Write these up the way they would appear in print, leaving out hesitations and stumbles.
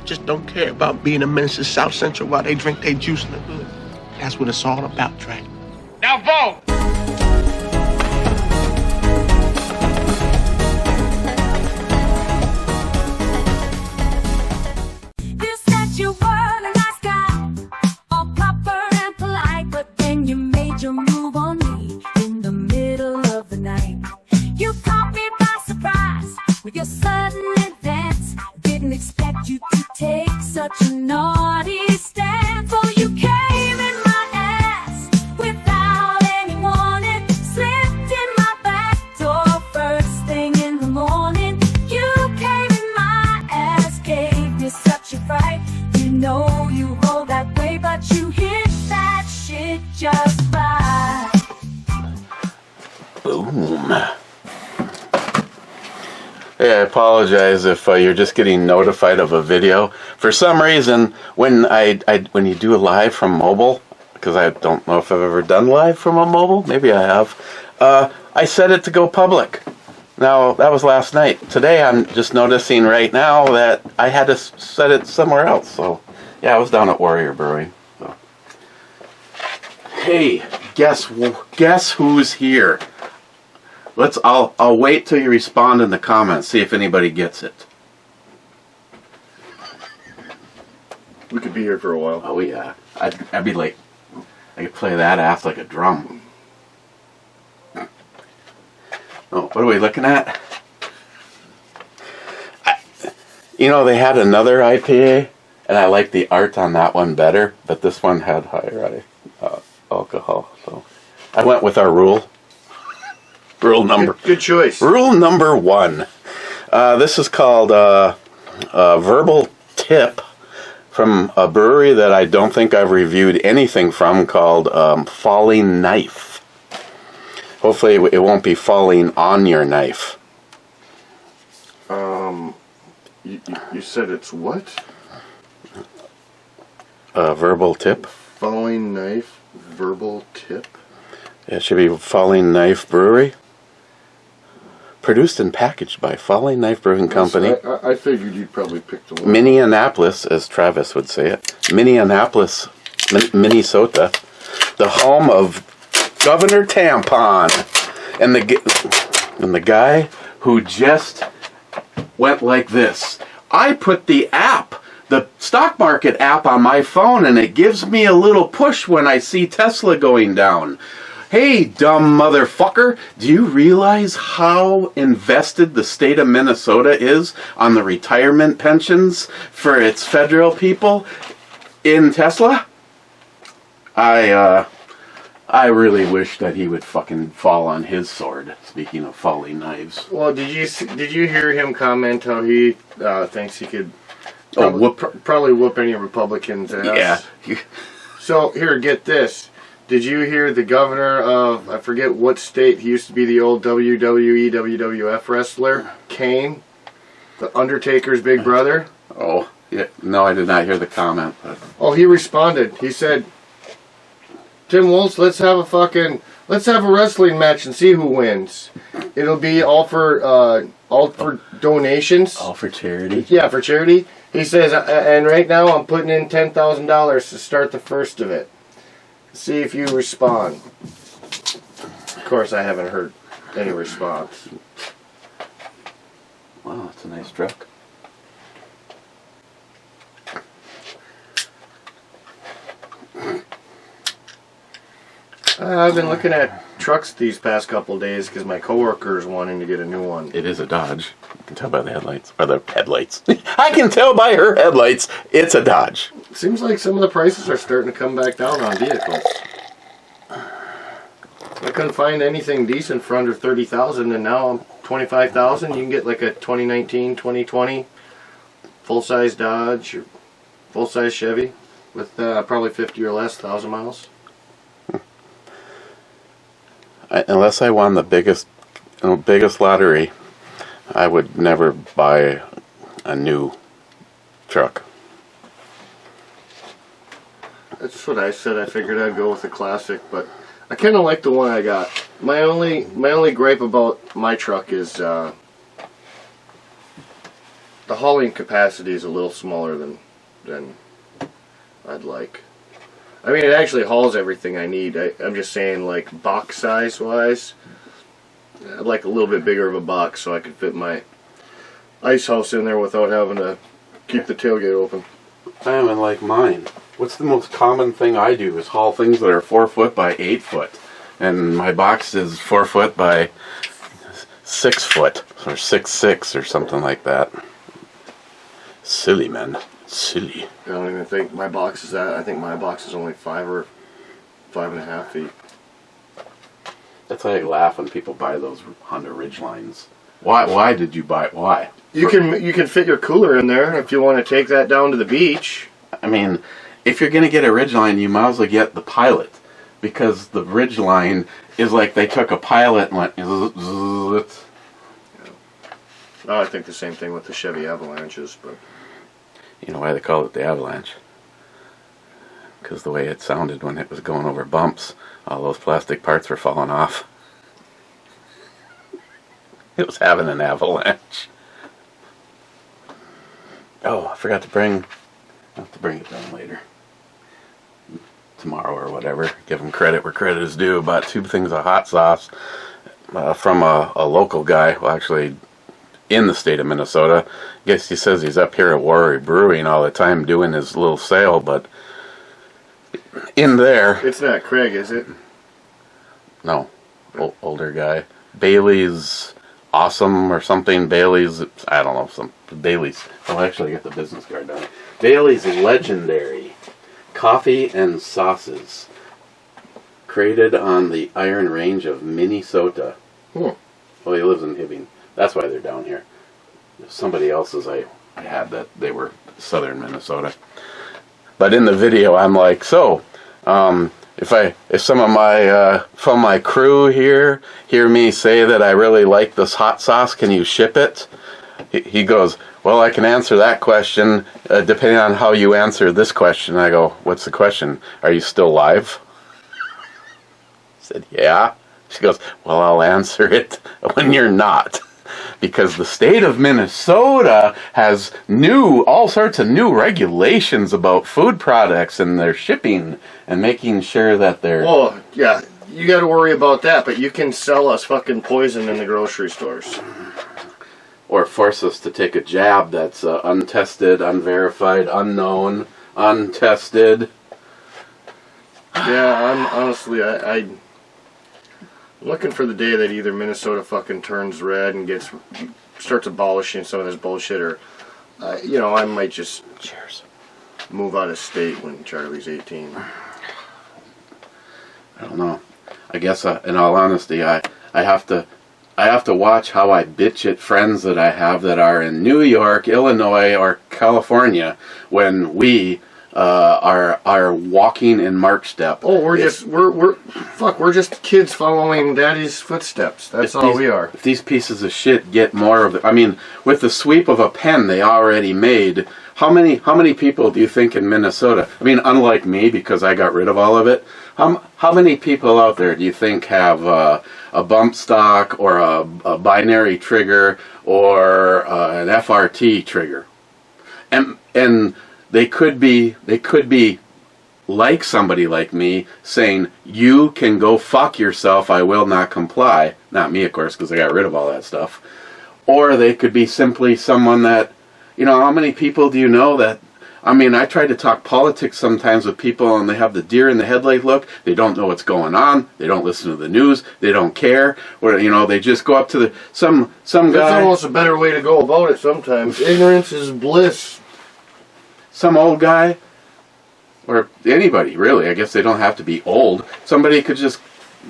just don't care about being a menace to South Central while they drink their juice in the hood. That's what it's all about, Trey. Now vote! Your sudden advance, didn't expect you to take such a naughty stance. For you came in my ass without any warning, slipped in my back door first thing in the morning. You came in my ass, gave me such a fright. You know you hold that way, but you hit that shit just right. Boom. Hey, I apologize if you're just getting notified of a video. For some reason, when when you do a live from mobile, because I don't know if I've ever done live from a mobile, maybe I have, I set it to go public. Now, that was last night. Today, I'm just noticing right now that I had to set it somewhere else. So, yeah, I was down at Warrior Brewing. So. Hey, guess who's here? I'll wait till you respond in the comments, see if anybody gets it. We could be here for a while. Oh yeah, I'd be like, I could play that ass like a drum. Oh, what are we looking at? You know, they had another IPA, and I like the art on that one better, but this one had higher alcohol, so I went with our rule. Good choice. Rule number 1. This is called Verbal Tip from a brewery that I don't think I've reviewed anything from, called Falling Knife. Hopefully it won't be falling on your knife. You said it's what? Verbal Tip. Falling Knife, Verbal Tip? It should be Falling Knife Brewery. Produced and packaged by Falling Knife Brewing Company. I figured you'd probably pick the one. Minneapolis, as Travis would say it. Minneapolis, Minnesota. The home of Governor Tampon. And the guy who just went like this. I put the stock market app on my phone, and it gives me a little push when I see Tesla going down. Hey, dumb motherfucker, do you realize how invested the state of Minnesota is on the retirement pensions for its federal people in Tesla? I really wish that he would fucking fall on his sword, speaking of falling knives. Well, did you hear him comment how he thinks he could probably whoop any Republicans' ass? Yeah. So, here, get this. Did you hear the governor of, I forget what state, he used to be the old WWE, WWF wrestler, Kane, the Undertaker's big brother? Oh, yeah. No, I did not hear the comment. But. Oh, he responded. He said, Tim Woltz, let's have a wrestling match and see who wins. It'll be all for donations. All for charity? Yeah, for charity. He says, and right now I'm putting in $10,000 to start the first of it. See if you respond. Of course, I haven't heard any response. Wow, that's a nice truck. I've been looking at trucks these past couple of days because my coworker is wanting to get a new one. It is a Dodge. You can tell by the headlights. Or the headlights. I can tell by her headlights. It's a Dodge. Seems like some of the prices are starting to come back down on vehicles. I couldn't find anything decent for under $30,000, and now I'm $25,000. You can get like a 2019, 2020 full-size Dodge or full-size Chevy with probably 50 or less thousand miles. Unless I won the biggest lottery, I would never buy a new truck. That's what I said. I figured I'd go with a classic, but I kind of like the one I got. My only gripe about my truck is the hauling capacity is a little smaller than I'd like. I mean, it actually hauls everything I need. I'm just saying, like, box size wise, I'd like a little bit bigger of a box so I could fit my ice house in there without having to keep the tailgate open. I am in like mine. What's the most common thing I do is haul things that are 4 foot by 8 foot. And my box is 4 foot by 6 foot, or 6'6" or something like that. Silly, man. Silly. I don't even think my box is that. I think my box is only 5 or 5.5 feet. That's why I laugh when people buy those Honda Ridgelines. Why did you buy it? Why? You can fit your cooler in there if you want to take that down to the beach. I mean, if you're going to get a Ridgeline, you might as well get the Pilot. Because the Ridgeline is like they took a Pilot and went... Oh, I think the same thing with the Chevy Avalanches, but... You know why they call it the Avalanche? Because the way it sounded when it was going over bumps, all those plastic parts were falling off. It was having an avalanche. Oh, I forgot to bring... I'll have to bring it down later. Tomorrow or whatever. Give them credit where credit is due. Bought 2 things of hot sauce from a local guy, well, actually in the state of Minnesota. I guess he says he's up here at Warrior Brewing all the time doing his little sale, but in there... It's not Craig, is it? No. Older guy. Bailey's Awesome or something. Bailey's, I don't know, some Bailey's. Oh, actually I got the business card down. Bailey's Legendary Coffee and Sauces. Created on the Iron Range of Minnesota. Hmm. Oh, he lives in Hibbing. That's why they're down here. Somebody else's I had that they were southern Minnesota. But in the video I'm like, so, if some of my from my crew here hear me say that I really like this hot sauce, can you ship it? He goes, well, I can answer that question depending on how you answer this question. I go, what's the question? Are you still live? I said, yeah. She goes, well, I'll answer it when you're not. Because the state of Minnesota has all sorts of new regulations about food products and their shipping and making sure that they're... Oh, yeah, you got to worry about that, but you can sell us fucking poison in the grocery stores. Or force us to take a jab that's untested, unverified, unknown, untested. Yeah, I'm honestly, I'm looking for the day that either Minnesota fucking turns red and starts abolishing some of this bullshit, or, I might just move out of state when Charlie's 18. I don't know. I guess, in all honesty, I have to watch how I bitch at friends that I have that are in New York, Illinois, or California when we are walking in March step. Oh, we're just kids following Daddy's footsteps. That's all we are. If these pieces of shit get more of it, I mean, with the sweep of a pen they already made, how many people do you think in Minnesota? I mean, unlike me, because I got rid of all of it. How many people out there do you think have a bump stock or a binary trigger or an FRT trigger? And they could be like somebody like me saying, you can go fuck yourself, I will not comply. Not me, of course, because I got rid of all that stuff. Or they could be simply someone that, how many people do you know that, I mean, I try to talk politics sometimes with people and they have the deer in the headlight look. They don't know what's going on. They don't listen to the news. They don't care. Or, they just go up to some guy. That's almost a better way to go about it sometimes. Ignorance is bliss. Some old guy, or anybody really, I guess they don't have to be old. Somebody could just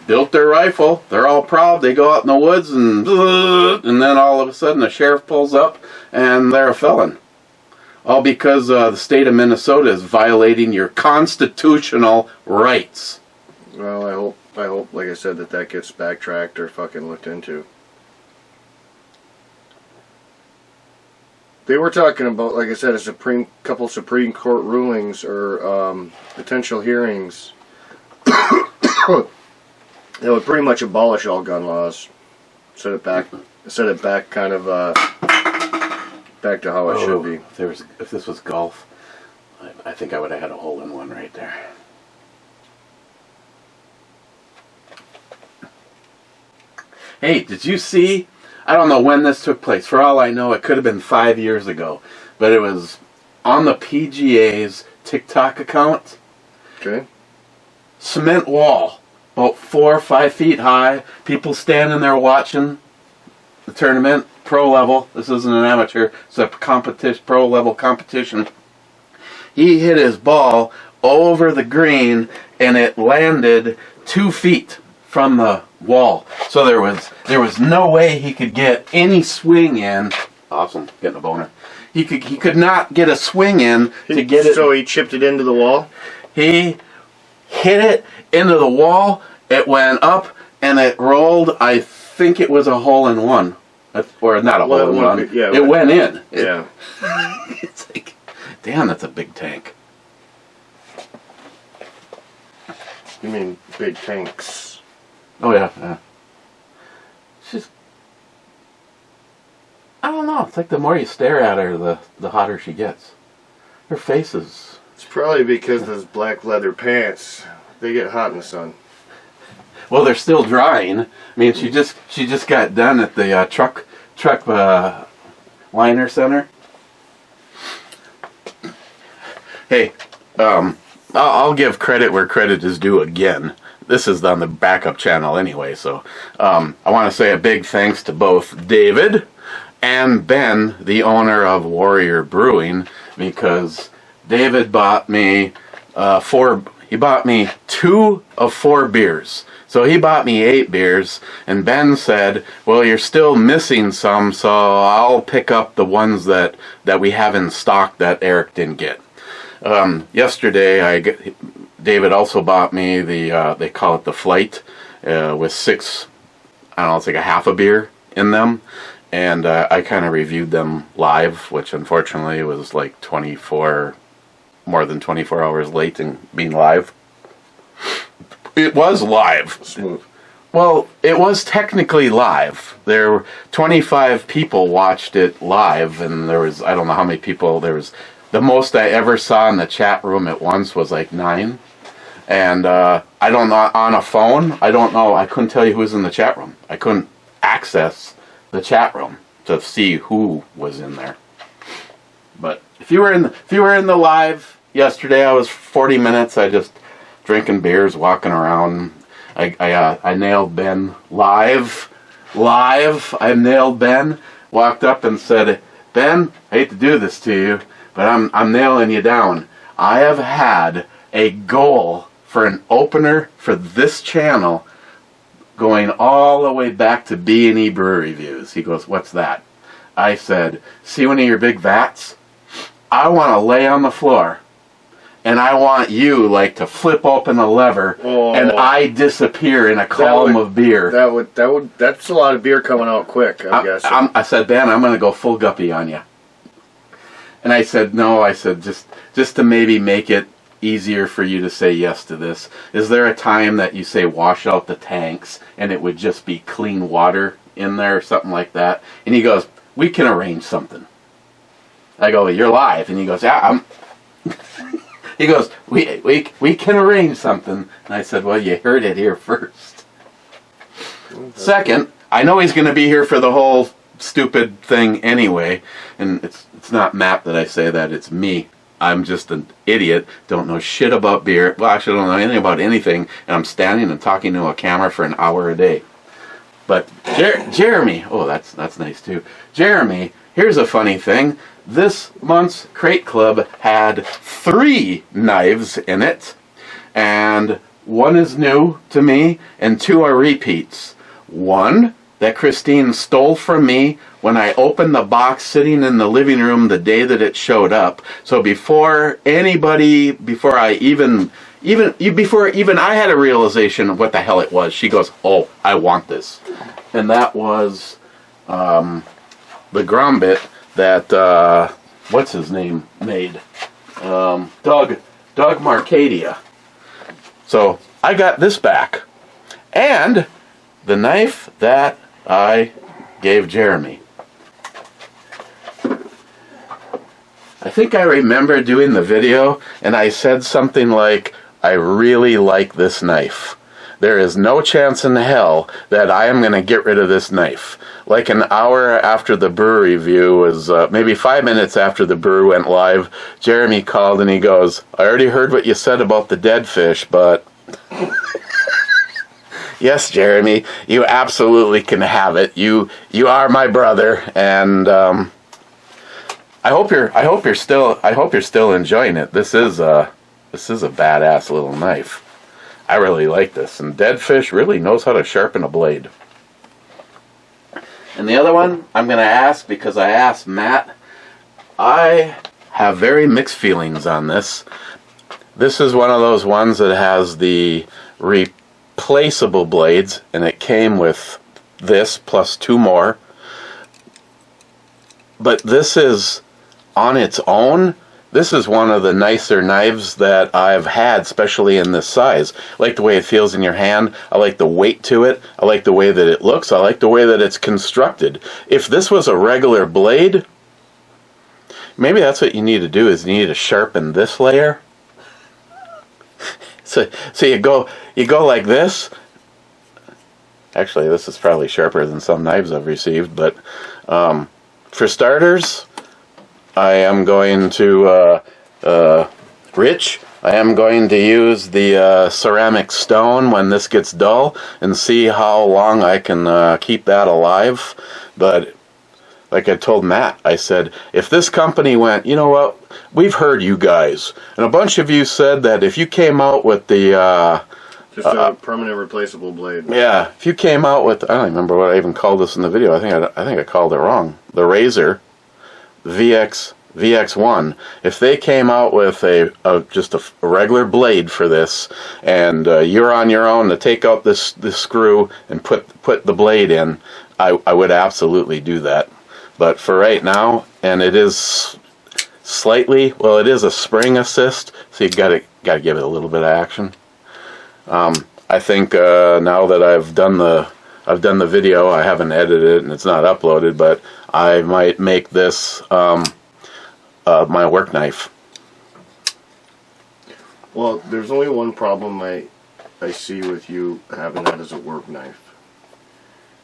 built their rifle, they're all proud, they go out in the woods and then all of a sudden the sheriff pulls up and they're a felon. All because the state of Minnesota is violating your constitutional rights. Well, I hope, like I said, that gets backtracked or fucking looked into. They were talking about, like I said, a couple Supreme Court rulings or potential hearings that would pretty much abolish all gun laws. Set it back kind of back to how it should be. If this was golf, I think I would have had a hole-in-one right there. Hey, did you see? I don't know when this took place. For all I know, it could have been 5 years ago. But it was on the PGA's TikTok account. Okay. Cement wall, about 4 or 5 feet high. People standing there watching the tournament, pro level. This isn't an amateur. It's a competition, pro level competition. He hit his ball over the green, and it landed 2 feet from the wall. So there was no way he could get any swing in. Awesome, getting a boner. He could not get a swing in to get it. So he chipped it into the wall? He hit it into the wall. It went up and it rolled. I think it was a hole-in-one. Or not a hole-in-one. Yeah, it went in. Yeah. It's like, damn, that's a big tank. You mean big tanks? Oh, yeah. She's... I don't know. It's like the more you stare at her, the hotter she gets. Her face is... It's probably because those black leather pants, they get hot in the sun. Well, they're still drying. I mean, she just got done at the truck liner center. Hey, I'll give credit where credit is due again. This is on the backup channel anyway, so I want to say a big thanks to both David and Ben, the owner of Warrior Brewing, because David bought me he bought me 2 of 4 beers. So he bought me 8 beers, and Ben said, well, you're still missing some, so I'll pick up the ones that we have in stock that Eric didn't get. Yesterday, David also bought me they call it the Flight, with 6, I don't know, it's like a half a beer in them. And I kind of reviewed them live, which unfortunately was like more than 24 hours late in being live. It was live. Smooth. Well, it was technically live. There were 25 people watched it live, and there was, I don't know how many people, there was, the most I ever saw in the chat room at once was like 9. And I don't know, on a phone, I don't know, I couldn't tell you who was in the chat room. I couldn't access the chat room to see who was in there. But if you were in the live yesterday, I was 40 minutes. I just drinking beers, walking around. I nailed Ben live. I nailed Ben. Walked up and said, Ben, I hate to do this to you, but I'm nailing you down. I have had a goal for an opener for this channel going all the way back to B&E Brew Reviews. He goes, what's that? I said, see one of your big vats? I want to lay on the floor, and I want you like to flip open a lever, and I disappear in a column of beer. That's a lot of beer coming out quick, I guess. I said, Ben, I'm going to go full guppy on you. And I said, no, I said, just to maybe make it easier for you to say yes to this, is there a time that you say wash out the tanks and it would just be clean water in there or something like that? And he goes, we can arrange something. I go, you're live. And he goes, yeah, he goes, we can arrange something. And I said, well, you heard it here first. Second, I know he's going to be here for the whole stupid thing anyway, and it's not Matt that I say that, it's me. I'm just an idiot, don't know shit about beer. Well, actually, I don't know anything about anything, and I'm standing and talking to a camera for an hour a day. But Jeremy, oh, that's nice too. Jeremy, here's a funny thing. This month's Crate Club had 3 knives in it, and 1 is new to me, and 2 are repeats. 1 that Christine stole from me when I opened the box sitting in the living room the day that it showed up. So before I even had a realization of what the hell it was, she goes, oh, I want this. And that was the Grombit that, what's his name, made. Doug Marcadia. So I got this back. And the knife that I gave Jeremy. I think I remember doing the video, and I said something like, I really like this knife. There is no chance in hell that I am going to get rid of this knife. Like an hour after the brew review was, maybe 5 minutes after the brew went live, Jeremy called and he goes, I already heard what you said about the dead fish, but... Yes, Jeremy, you absolutely can have it. You are my brother, and I hope you're still enjoying it. This is a badass little knife. I really like this, and Dead Fish really knows how to sharpen a blade. And the other one I'm going to ask, because I asked Matt, I have very mixed feelings on this. This is one of those ones that has the replaceable blades, and it came with this plus 2 more. But this is, on its own, this is one of the nicer knives that I've had, especially in this size. I like the way it feels in your hand. I like the weight to it. I like the way that it looks. I like the way that it's constructed. If this was a regular blade, maybe that's what you need to do, is you need to sharpen this layer. So you go like this. Actually, this is probably sharper than some knives I've received, but for starters, I am going to, Rich, I am going to use the ceramic stone when this gets dull and see how long I can keep that alive. But like I told Matt, I said, if this company went, you know what, we've heard you guys, and a bunch of you said that if you came out with the... just a permanent replaceable blade. Yeah, if you came out with, I don't remember what I even called this in the video. I think I called it wrong. The Razor VX1. If they came out with just a regular blade for this, and you're on your own to take out this screw and put the blade in, I would absolutely do that. But for right now, and it is slightly, well, it is a spring assist, so you gotta give it a little bit of action. I think now that I've done the video, I haven't edited it and it's not uploaded, but I might make this my work knife. Well, there's only one problem I see with you having that as a work knife.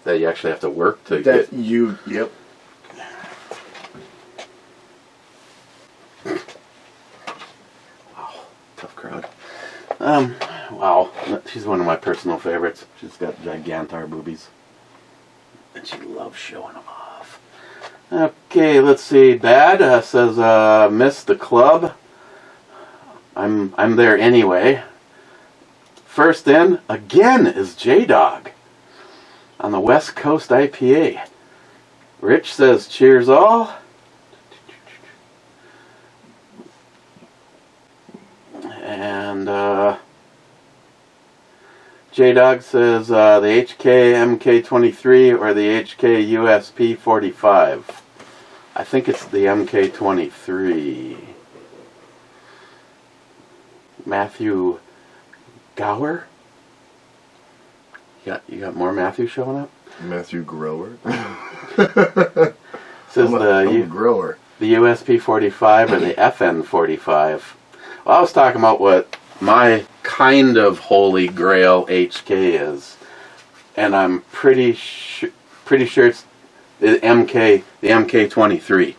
That you actually have to work to that get... Yep. Wow, tough crowd. Wow, she's one of my personal favorites. She's got gigantar boobies. And she loves showing them off. Okay, let's see. Dad says, missed the club. I'm there anyway. First in, again, is J-Dog on the West Coast IPA. Rich says, cheers all. And J-Dog says the HK MK23 or the HK USP 45. I think it's the MK23. Matthew Gower? You got more Matthew showing up? Matthew Grower. Says I'm a grower. The USP 45 or the FN 45. Well, I was talking about what my kind of holy grail HK is, and I'm pretty sure it's the MK23.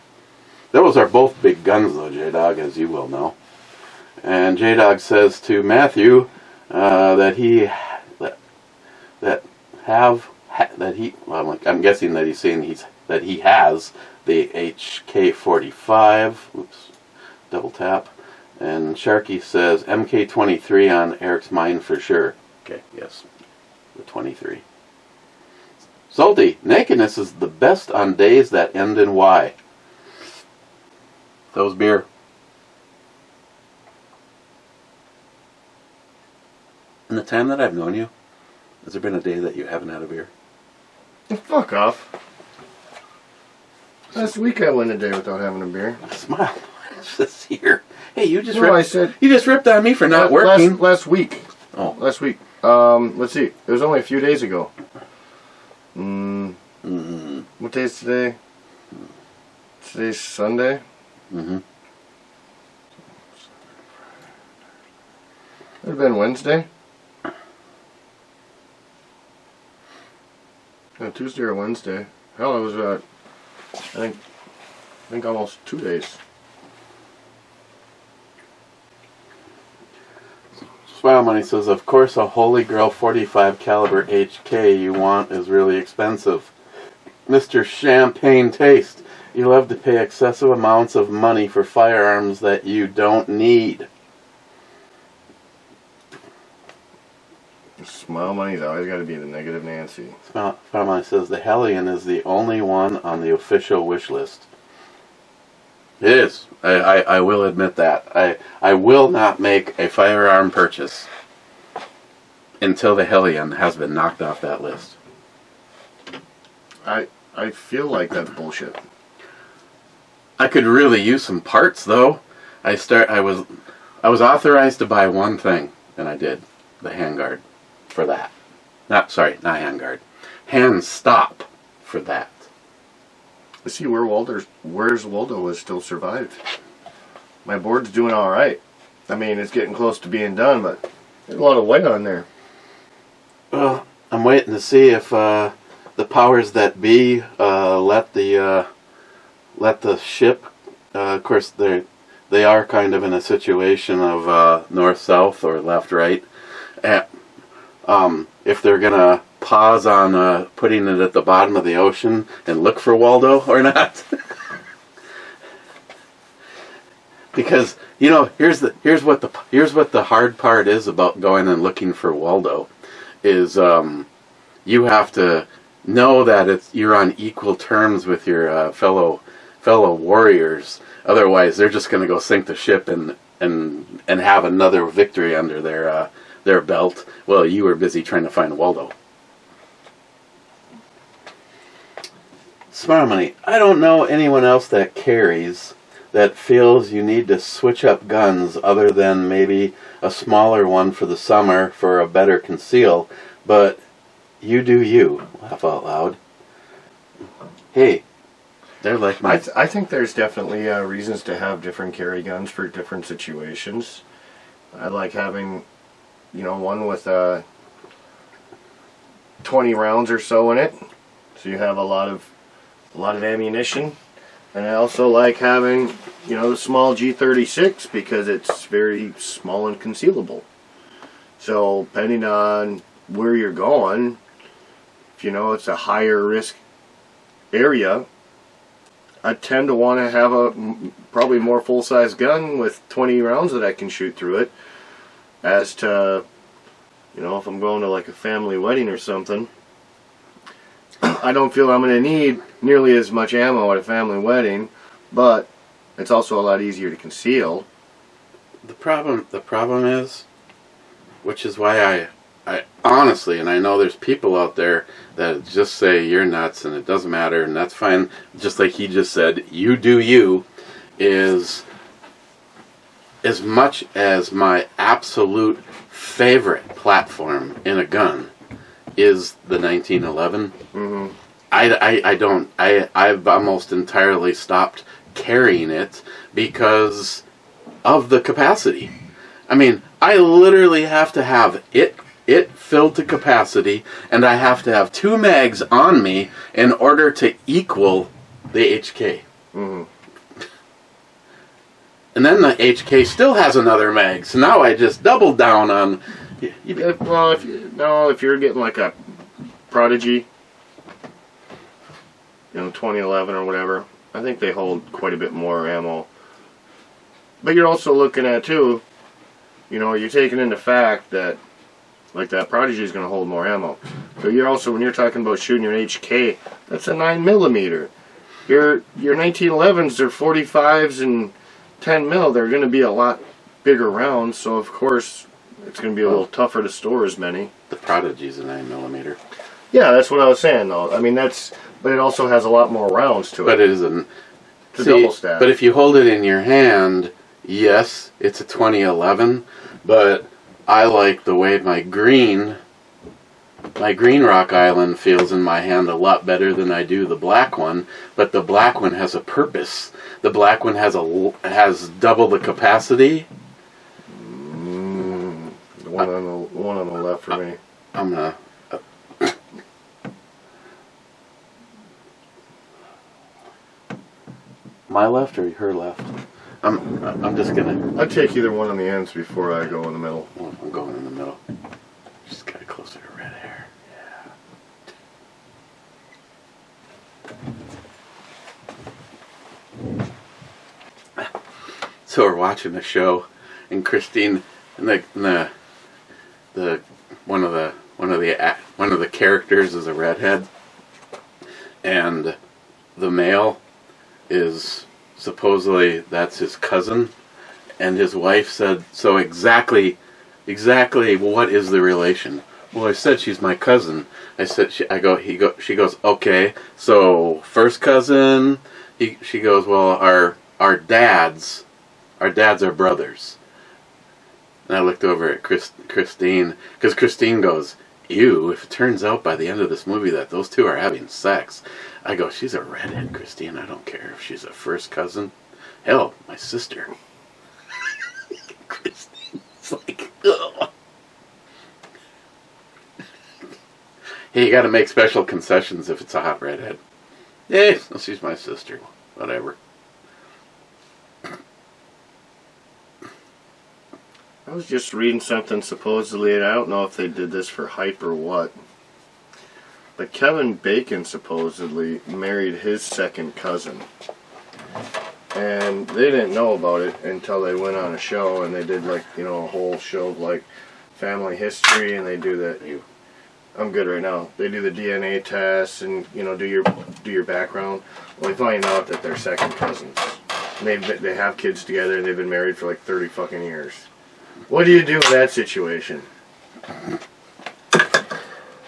Those are both big guns, though, J-Dog, as you will know. And J-Dog says to Matthew I'm guessing that he's saying that he has the HK45. Oops, double tap. And Sharky says MK23 on Eric's mind for sure. Okay, yes, the 23. Salty, nakedness is the best on days that end in Y. Those beer. In the time that I've known you, has there been a day that you haven't had a beer? Fuck off. Last week I went a day without having a beer. Smile. It's just here. Hey, you just ripped on me for not working. Last week. Oh. Last week. Let's see. It was only a few days ago. What day is today? Today's Sunday. Could have been Wednesday. Tuesday or Wednesday. Hell, it was I think almost 2 days. Smile Money says, of course a Holy Grail 45 caliber HK you want is really expensive. Mr. Champagne Taste, you love to pay excessive amounts of money for firearms that you don't need. Smile Money's always got to be the negative Nancy. Smile Money says, the Hellion is the only one on the official wish list. It is. I will admit that. I will not make a firearm purchase until the Hellion has been knocked off that list. I feel like that's bullshit. I could really use some parts though. I was authorized to buy one thing, and I did. The handguard for that. Not handguard. Hand stop for that. Let's see where's Waldo has still survived. My board's doing alright. I mean, it's getting close to being done, but there's a lot of white on there. Well, I'm waiting to see if the powers that be let the ship. Of course, they are kind of in a situation of north-south or left-right. If they're gonna pause on putting it at the bottom of the ocean and look for Waldo or not. Because here's what the hard part is about going and looking for Waldo is you have to know that you're on equal terms with your fellow warriors. Otherwise, they're just going to go sink the ship and have another victory under their belt. Well, you were busy trying to find Waldo. Smart Money. I don't know anyone else that carries that feels you need to switch up guns other than maybe a smaller one for the summer for a better conceal, but you do you. Laugh out loud. Hey, they're like my... I think there's definitely reasons to have different carry guns for different situations. I like having, one with 20 rounds or so in it, so you have a lot of ammunition. And I also like having, the small G36 because it's very small and concealable. So depending on where you're going, if it's a higher risk area, I tend to want to have a probably more full-size gun with 20 rounds that I can shoot through it, as to, if I'm going to like a family wedding or something. I don't feel I'm going to need nearly as much ammo at a family wedding, but it's also a lot easier to conceal. The problem is, which is why I honestly, and I know there's people out there that just say you're nuts and it doesn't matter and that's fine, just like he just said, you do you, is as much as my absolute favorite platform in a gun is the 1911. Mm-hmm. I've almost entirely stopped carrying it because of the capacity. I mean, I literally have to have it filled to capacity, and I have to have 2 mags on me in order to equal the HK. Mm-hmm. And then the HK still has another mag, so now I just doubled down on... Well, if you're getting like a Prodigy, 2011 or whatever, I think they hold quite a bit more ammo. But you're also looking at too, you're taking into fact that like that Prodigy is going to hold more ammo. So you're also, when you're talking about shooting your HK, that's a 9mm. Your 1911s are 45s and 10 mil. They're going to be a lot bigger rounds, so of course it's going to be a little tougher to store as many. The Prodigy's a 9mm. Yeah, that's what I was saying though. I mean, but it also has a lot more rounds to it. But it isn't. It's a double stack. But if you hold it in your hand, yes, it's a 2011, but I like the way my green Rock Island feels in my hand a lot better than I do the black one, but the black one has a purpose. The black one has double the capacity. One on the left for me. I'm gonna. My left or her left? I'm just gonna. I'd take either one on the ends before I go in the middle. Oh, I'm going in the middle. Just got it closer to red hair. Yeah. So we're watching the show, and Christine, and the one of the characters is a redhead, and the male is supposedly that's his cousin, and his wife said, so exactly what is the relation? Well, I said she's my cousin. I said she goes, okay, so first cousin. She goes, well, our dads are brothers. And I looked over at Christine, because Christine goes, ew, if it turns out by the end of this movie that those two are having sex. I go, she's a redhead, Christine. I don't care if she's a first cousin. Hell, my sister. Christine's like, ugh. Hey, you gotta make special concessions if it's a hot redhead. Yeah, she's my sister. Whatever. I was just reading something supposedly, and I don't know if they did this for hype or what, but Kevin Bacon supposedly married his second cousin. And they didn't know about it until they went on a show, and they did like, a whole show of like family history, and they do that. I'm good right now. They do the DNA test and, do your background. Well, they find out that they're second cousins. And they have kids together, and they've been married for like 30 fucking years. What do you do in that situation?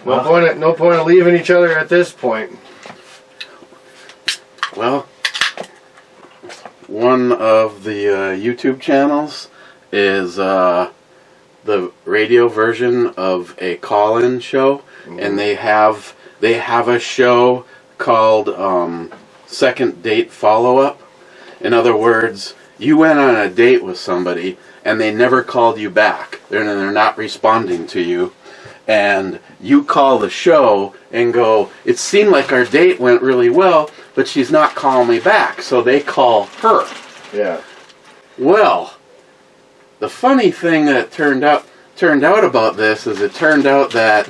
No point of leaving each other at this point. Well, one of the YouTube channels is the radio version of a call-in show, and they have a show called Second Date Follow-Up. In other words, you went on a date with somebody and they never called you back. They're not responding to you. And you call the show and go, it seemed like our date went really well, but she's not calling me back. So they call her. Yeah. Well, the funny thing that turned out about this is it turned out that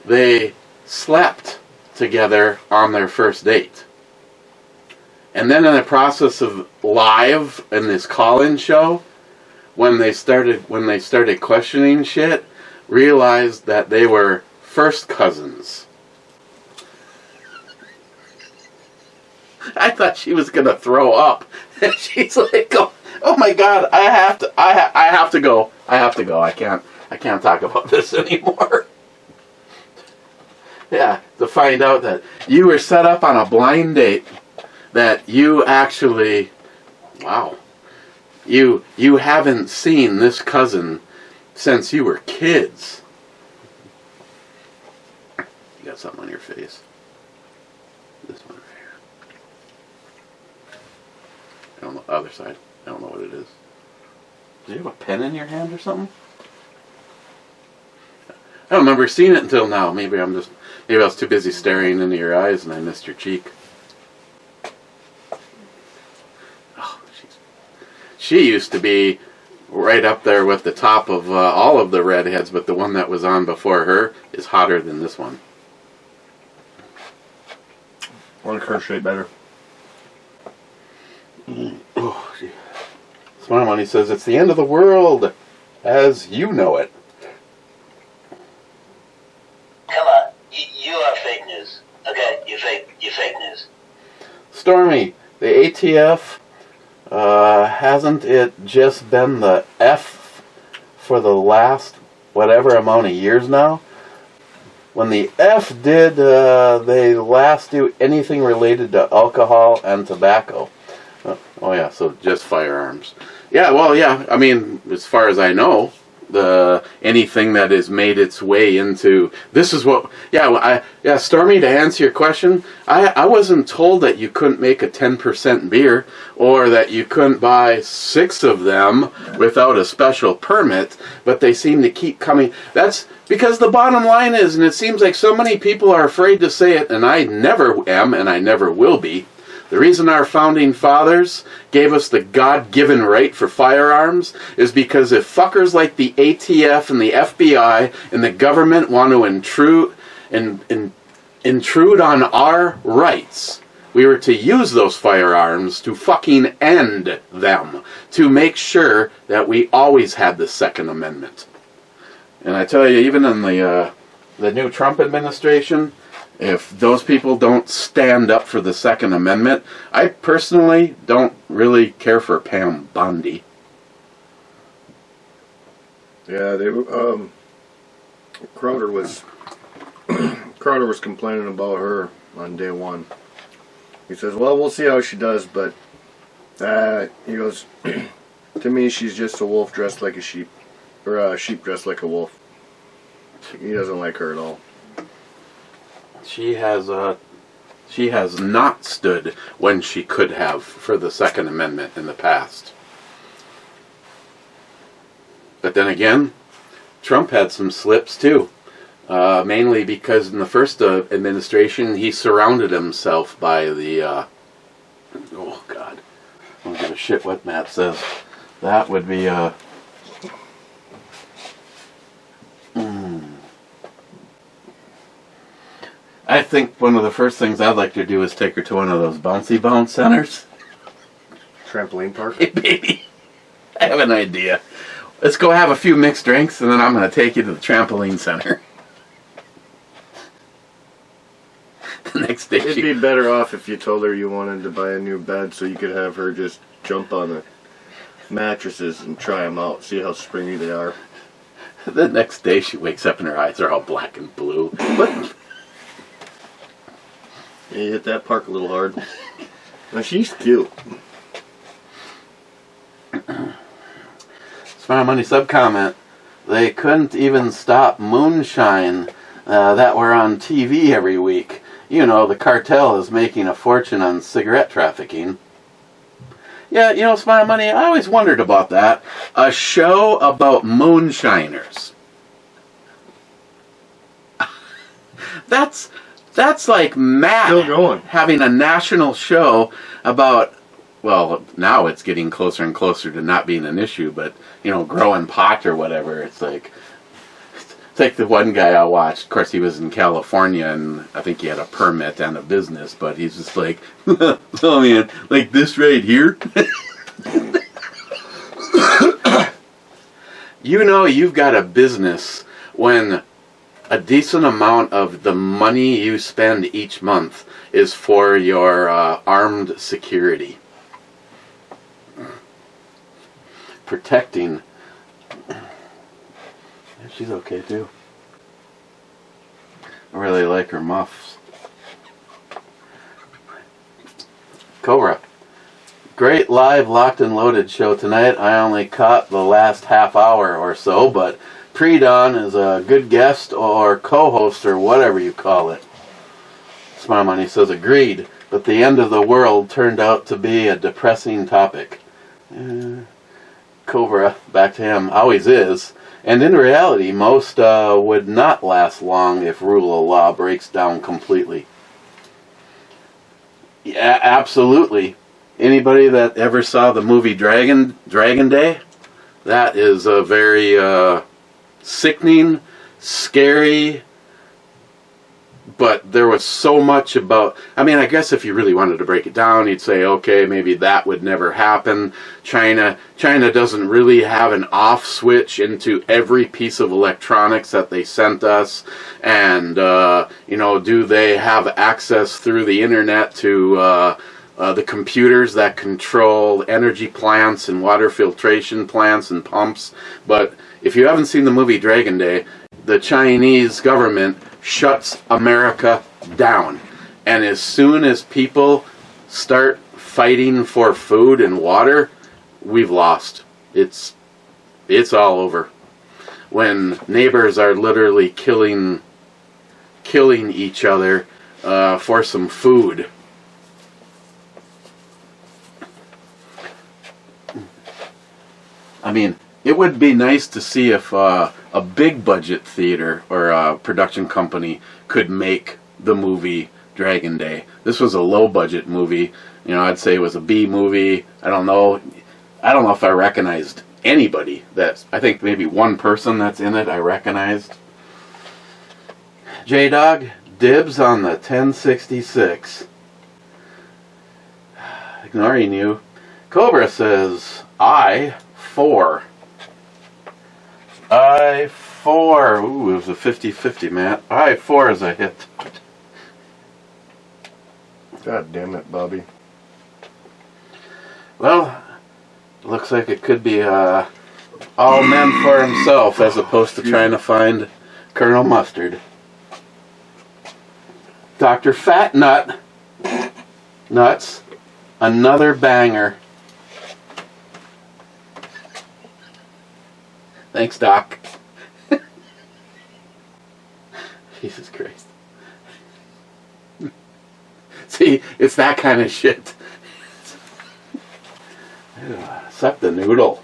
they slept together on their first date. And then in the process of live in this call-in show, when they started questioning shit, realized that they were first cousins. I thought she was gonna throw up. And she's like, oh my god, I have to go. I can't talk about this anymore. Yeah, to find out that you were set up on a blind date. That you actually, wow, you haven't seen this cousin since you were kids. You got something on your face. This one right here. I don't know, other side. I don't know what it is. Do you have a pen in your hand or something? I don't remember seeing it until now. Maybe I was too busy staring into your eyes and I missed your cheek. She used to be right up there with the top of all of the redheads, but the one that was on before her is hotter than this one. I like her shape better. Oh, gee. Smart Money says it's the end of the world as you know it. Come on, you are fake news. Okay, you're fake news. Stormy, the ATF, hasn't it just been the F for the last whatever amount of years now? When the F did they last do anything related to alcohol and tobacco? Oh yeah, so just firearms. Yeah, well, yeah, I mean, as far as I know, anything that has made its way into this is what Stormy, to answer your question, I wasn't told that you couldn't make a 10% beer or that you couldn't buy 6 of them without a special permit, but they seem to keep coming. That's because the bottom line is, and it seems like so many people are afraid to say it, and I never am and I never will be, the reason our founding fathers gave us the God-given right for firearms is because if fuckers like the ATF and the FBI and the government want to intrude on our rights, we were to use those firearms to fucking end them, to make sure that we always had the Second Amendment. And I tell you, even in the new Trump administration, if those people don't stand up for the Second Amendment, I personally don't really care for Pam Bondi. Yeah, they Crowder was complaining about her on day one. He says, "Well, we'll see how she does, but he goes, to me, she's just a wolf dressed like a sheep, or a sheep dressed like a wolf." He doesn't like her at all. She has not stood when she could have for the Second Amendment in the past. But then again, Trump had some slips too. Mainly because in the first administration, he surrounded himself by the... oh, God. I don't give a shit what Matt says. That would be... I think one of the first things I'd like to do is take her to one of those bouncy bounce centers. Trampoline park? Hey, baby. I have an idea. Let's go have a few mixed drinks, and then I'm going to take you to the trampoline center. The next day It'd be better off if you told her you wanted to buy a new bed so you could have her just jump on the mattresses and try them out, see how springy they are. The next day she wakes up and her eyes are all black and blue. What? Yeah, you hit that park a little hard. Now she's cute. Smart Money sub-comment. They couldn't even stop moonshine that were on TV every week. You know, the cartel is making a fortune on cigarette trafficking. Yeah, you know, Smart Money, I always wondered about that. A show about moonshiners. That's like Matt Still going. having a national show about, well, now it's getting closer and closer to not being an issue, but, you know, growing pot or whatever. It's like the one guy I watched. Of course, he was in California, and I think he had a permit and a business, but he's just like, oh man, like this right here. You know you've got a business when a decent amount of the money you spend each month is for your armed security. Protecting. She's okay too. I really like her muffs. Cobra. Great live Locked and Loaded show tonight. I only caught the last half hour or so, but Pre-Dawn is a good guest or co-host or whatever you call it. Smart Money says agreed, but the end of the world turned out to be a depressing topic. Cobra, back to him, always is. And in reality, most would not last long if rule of law breaks down completely. Yeah, absolutely. Anybody that ever saw the movie Dragon Day? That is a very sickening, scary, but there was so much about, I mean, I guess if you really wanted to break it down, you'd say, okay, maybe that would never happen. China doesn't really have an off switch into every piece of electronics that they sent us. And, you know, do they have access through the internet to the computers that control energy plants and water filtration plants and pumps? But if you haven't seen the movie Dragon Day, the Chinese government shuts America down. And as soon as people start fighting for food and water, we've lost. It's all over. when neighbors are literally killing each other for some food. I mean, it would be nice to see if a big budget theater or a production company could make the movie Dragon Day. This was a low budget movie. You know, I'd say it was a B movie. I don't know if I recognized anybody. I think maybe one person that's in it I recognized. J-Dog, dibs on the 1066. Ignoring you. Cobra says, I-4. I-4. Ooh, it was a 50-50, Matt. I-4 is a hit. God damn it, Bobby. Well, looks like it could be all men for himself as opposed to trying to find Colonel Mustard. Dr. Fat Nut. Nuts. Another banger. Thanks, Doc. Jesus Christ. See, it's that kind of shit. Suck the noodle.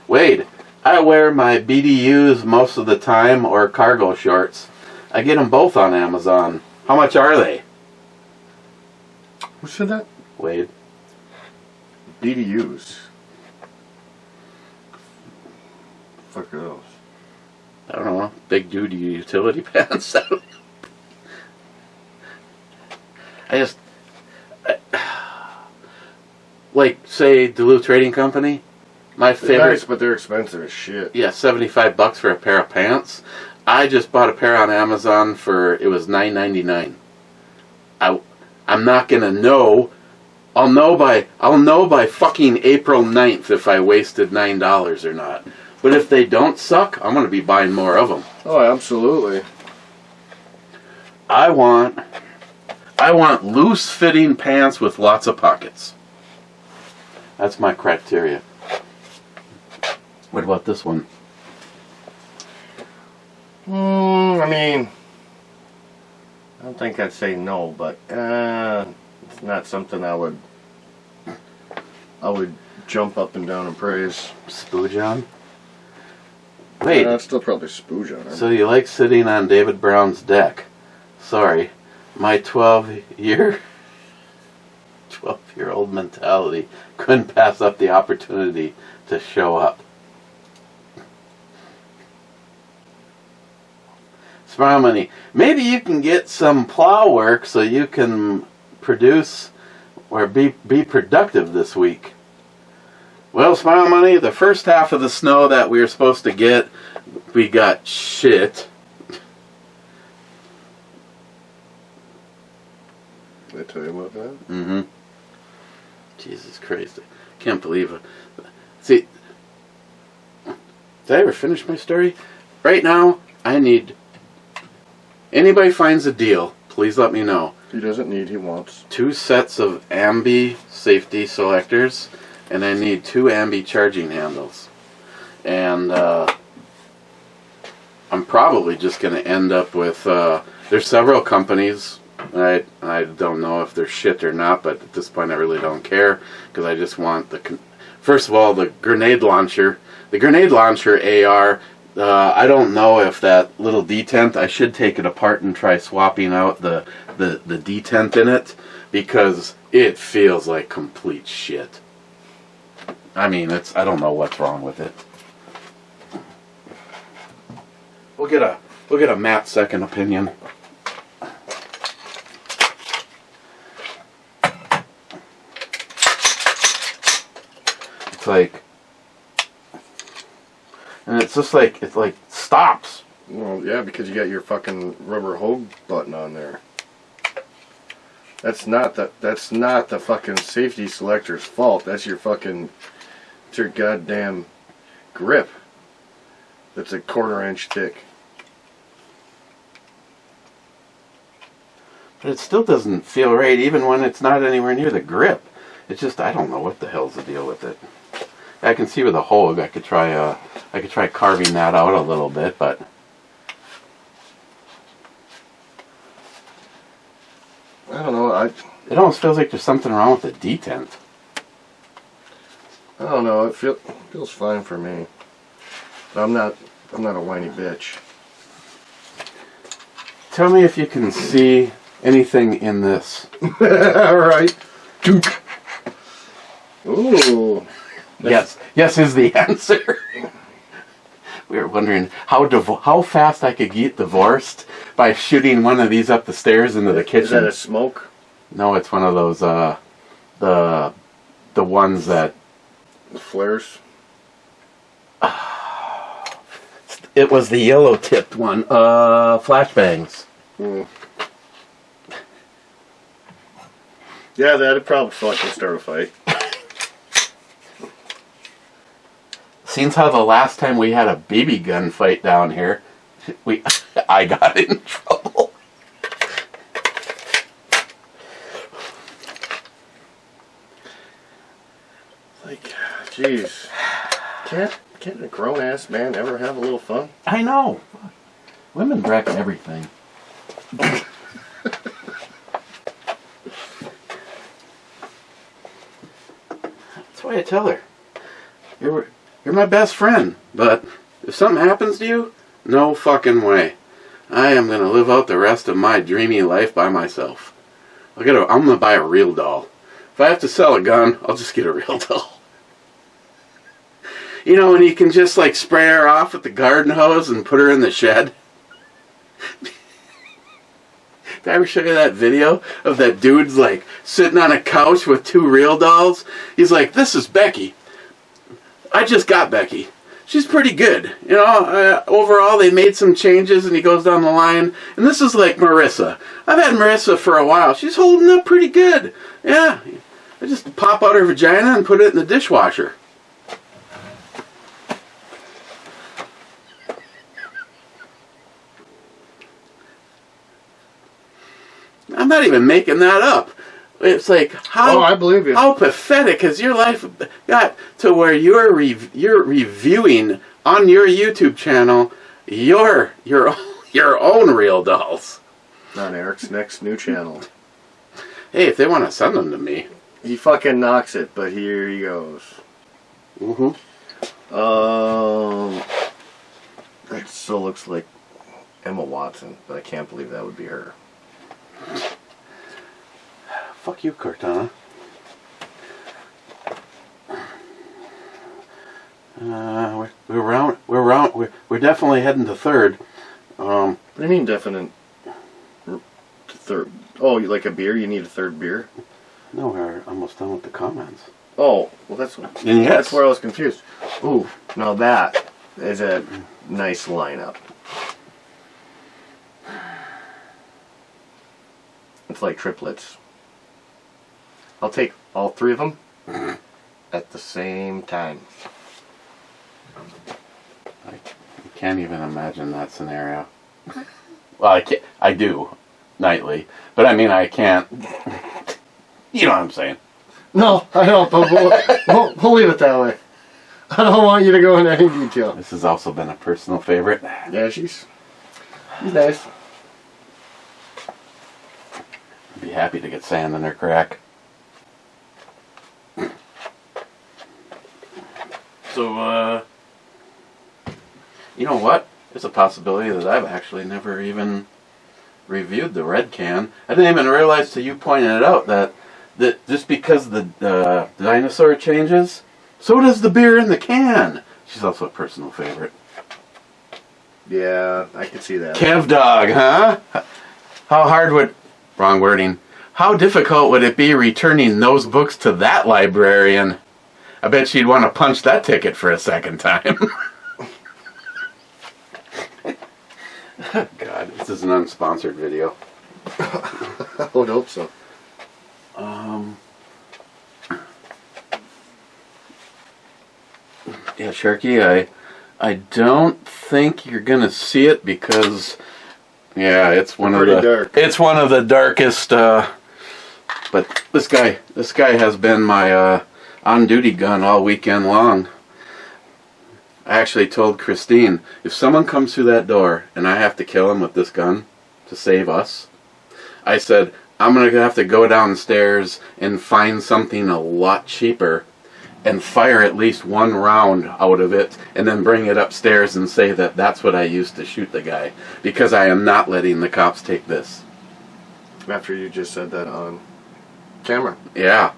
Wade, I wear my BDUs most of the time or cargo shorts. I get them both on Amazon. How much are they? Who said that? Wade. BDUs. Fuck are those? I don't know. Big duty utility pants. Like, say, Duluth Trading Company. My favorite. They're nice, but they're expensive as shit. Yeah, $75 for a pair of pants. I just bought a pair on Amazon it was $9.99. I'm not gonna know. I'll know by fucking April 9th if I wasted $9 or not. But if they don't suck, I'm gonna be buying more of them. Oh, absolutely. I want loose fitting pants with lots of pockets. That's my criteria. What about this one? I mean, I don't think I'd say no, but it's not something I would jump up and down and praise. Spooge on? Wait. I'd still probably spooge on her. So you like sitting on David Brown's deck? Sorry, my 12-year-old mentality couldn't pass up the opportunity to show up. Smile Money. Maybe you can get some plow work so you can produce or be productive this week. Well, Smile Money, the first half of the snow that we were supposed to get, we got shit. Did I tell you about that? Mm-hmm. Jesus Christ. I can't believe it. See, did I ever finish my story? Right now, I need... Anybody finds a deal, please let me know. He doesn't need, he wants. 2 sets of ambi safety selectors, and I need 2 ambi charging handles. And I'm probably just going to end up with... there's several companies. I don't know if they're shit or not, but at this point I really don't care, because I just want first of all, the grenade launcher. The grenade launcher AR... I don't know if that little detent, I should take it apart and try swapping out the detent in it, because it feels like complete shit. I mean, I don't know what's wrong with it. We'll get a Matt's second opinion. It's like, and it's just like, it like stops. Well, yeah, because you got your fucking rubber hose button on there. That's not the fucking safety selector's fault. That's your fucking, it's your goddamn grip. That's a 1/4 inch thick. But it still doesn't feel right, even when it's not anywhere near the grip. It's just, I don't know what the hell's the deal with it. I can see with a hole, I could try I could try carving that out a little bit, but I don't know. it almost feels like there's something wrong with the detent. I don't know. It feels fine for me. But I'm not a whiny bitch. Tell me if you can see anything in this. All right. Ooh. Yes is the answer. We were wondering how fast I could get divorced by shooting one of these up the stairs into the kitchen. Is that a smoke? No, it's one of those the ones that The flares? it was the yellow tipped one. Flashbangs. Mm. Yeah, that'd probably fucking start a fight. Seems how the last time we had a BB gun fight down here, I got in trouble. Like, jeez. Can't a grown ass man ever have a little fun? I know. Women wreck everything. That's why I tell her, you're my best friend, but if something happens to you, no fucking way. I am gonna live out the rest of my dreamy life by myself. I'm gonna buy a real doll. If I have to sell a gun, I'll just get a real doll. You know, and you can just like spray her off with the garden hose and put her in the shed. Did I ever show you that video of that dude's like sitting on a couch with two real dolls? He's like, this is Becky. I just got Becky. She's pretty good. You know, overall they made some changes, and he goes down the line. And this is like Marissa. I've had Marissa for a while. She's holding up pretty good. Yeah. I just pop out her vagina and put it in the dishwasher. I'm not even making that up. It's like, I believe you. How pathetic has your life got to where you're reviewing on your YouTube channel your own real dolls? On Eric's next new channel. Hey, if they want to send them to me. He fucking knocks it, but here he goes. Mm-hmm. That still looks like Emma Watson, but I can't believe that would be her. Fuck you, Cortana. We're definitely heading to third. What do you mean definite? To third? Oh, you like a beer? You need a third beer? No, we're almost done with the comments. Oh, well that's where I was confused. Ooh, now that is a nice lineup. It's like triplets. I'll take all three of them at the same time. I can't even imagine that scenario. Well, I do nightly, but I mean I can't. You know what I'm saying? No, I don't. But we'll leave it that way. I don't want you to go into any detail. This has also been a personal favorite. Yeah, she's nice. I'd be happy to get sand in her crack. So, you know what? There's a possibility that I've actually never even reviewed the red can. I didn't even realize till you pointed it out that just because the dinosaur changes, so does the beer in the can. She's also a personal favorite. Yeah, I can see that. Kev Dog, huh? How hard would... Wrong wording. How difficult would it be returning those books to that librarian? I bet she'd want to punch that ticket for a second time. God, this is an unsponsored video. I would hope so. Yeah, Sharky, I don't think you're gonna see it because, yeah, it's one of the dark. It's one of the darkest. But this guy has been my on-duty gun all weekend long. I actually told Christine, if someone comes through that door and I have to kill him with this gun to save us, I said, I'm going to have to go downstairs and find something a lot cheaper and fire at least one round out of it and then bring it upstairs and say that that's what I used to shoot the guy, because I am not letting the cops take this. After you just said that on camera. Yeah.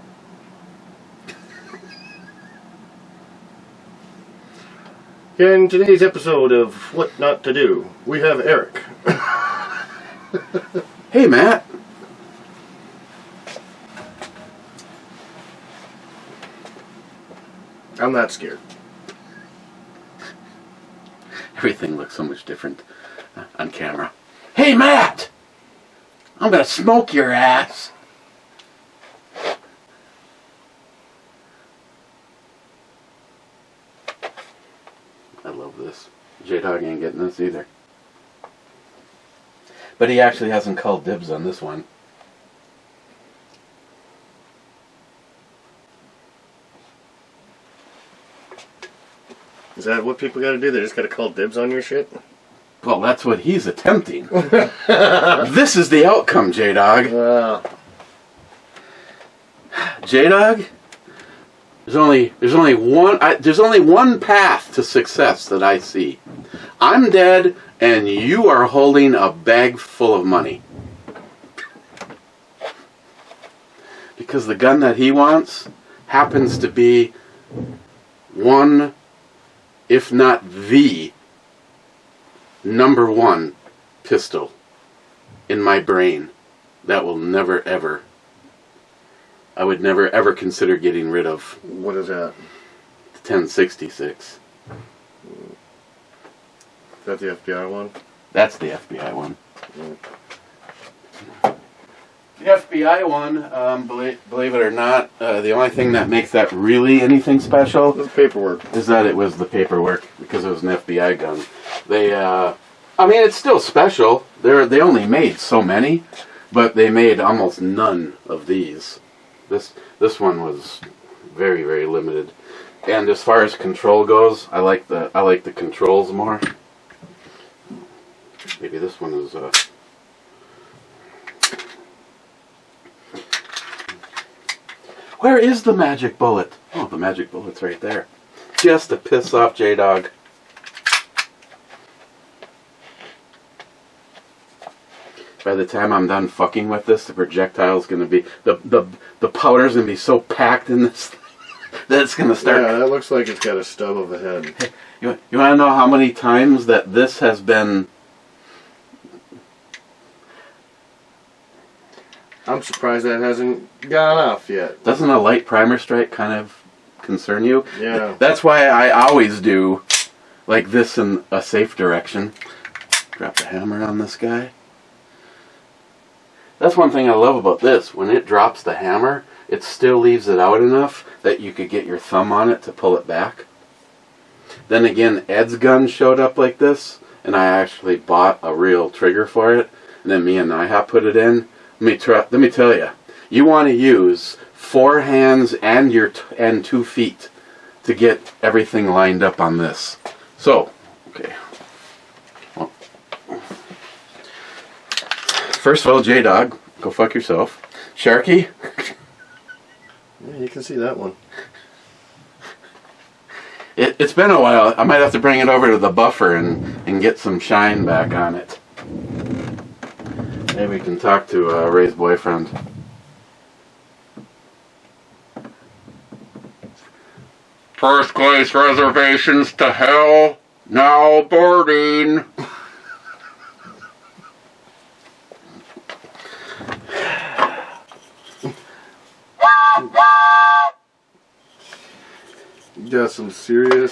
In today's episode of What Not to Do, we have Eric. Hey, Matt. I'm not scared. Everything looks so much different on camera. Hey, Matt! I'm gonna smoke your ass! I love this. J-Dog ain't getting this either. But he actually hasn't called dibs on this one. Is that what people gotta do? They just gotta call dibs on your shit? Well, that's what he's attempting. This is the outcome, J-Dog. J-Dog, there's only one path to success that I see. I'm dead, and you are holding a bag full of money. Because the gun that he wants happens to be one, if not the number one pistol in my brain that will never ever, I would never ever consider getting rid of. What is that? The 1066. Is that the FBI one? That's the FBI one. The FBI one, believe it or not, the only thing that makes that really anything special The paperwork. is that it was the paperwork, because it was an FBI gun. I mean, it's still special. They only made so many, but they made almost none of these. This one was very, very limited. And as far as control goes, I like the controls more. Maybe this one is Where is the magic bullet? Oh, the magic bullet's right there. Just to piss off J-Dog. By the time I'm done fucking with this, the projectile's gonna be the powder's gonna be so packed in this thing that it's gonna start. Yeah, that looks like it's got a stub of a head. You want to know how many times that this has been? I'm surprised that hasn't gone off yet. Doesn't a light primer strike kind of concern you? Yeah. That's why I always do like this in a safe direction. Drop the hammer on this guy. That's one thing I love about this. When it drops the hammer, it still leaves it out enough that you could get your thumb on it to pull it back. Then again, Ed's gun showed up like this, and I actually bought a real trigger for it. And then me and IHOP put it in. Let me tell you, you want to use 4 hands and 2 feet to get everything lined up on this. So, okay. Well, first of all, J-Dog, go fuck yourself. Sharky. Yeah, you can see that one. It's been a while. I might have to bring it over to the buffer and get some shine back on it. Maybe we can talk to Ray's boyfriend. First class reservations to hell. Now boarding. You got some serious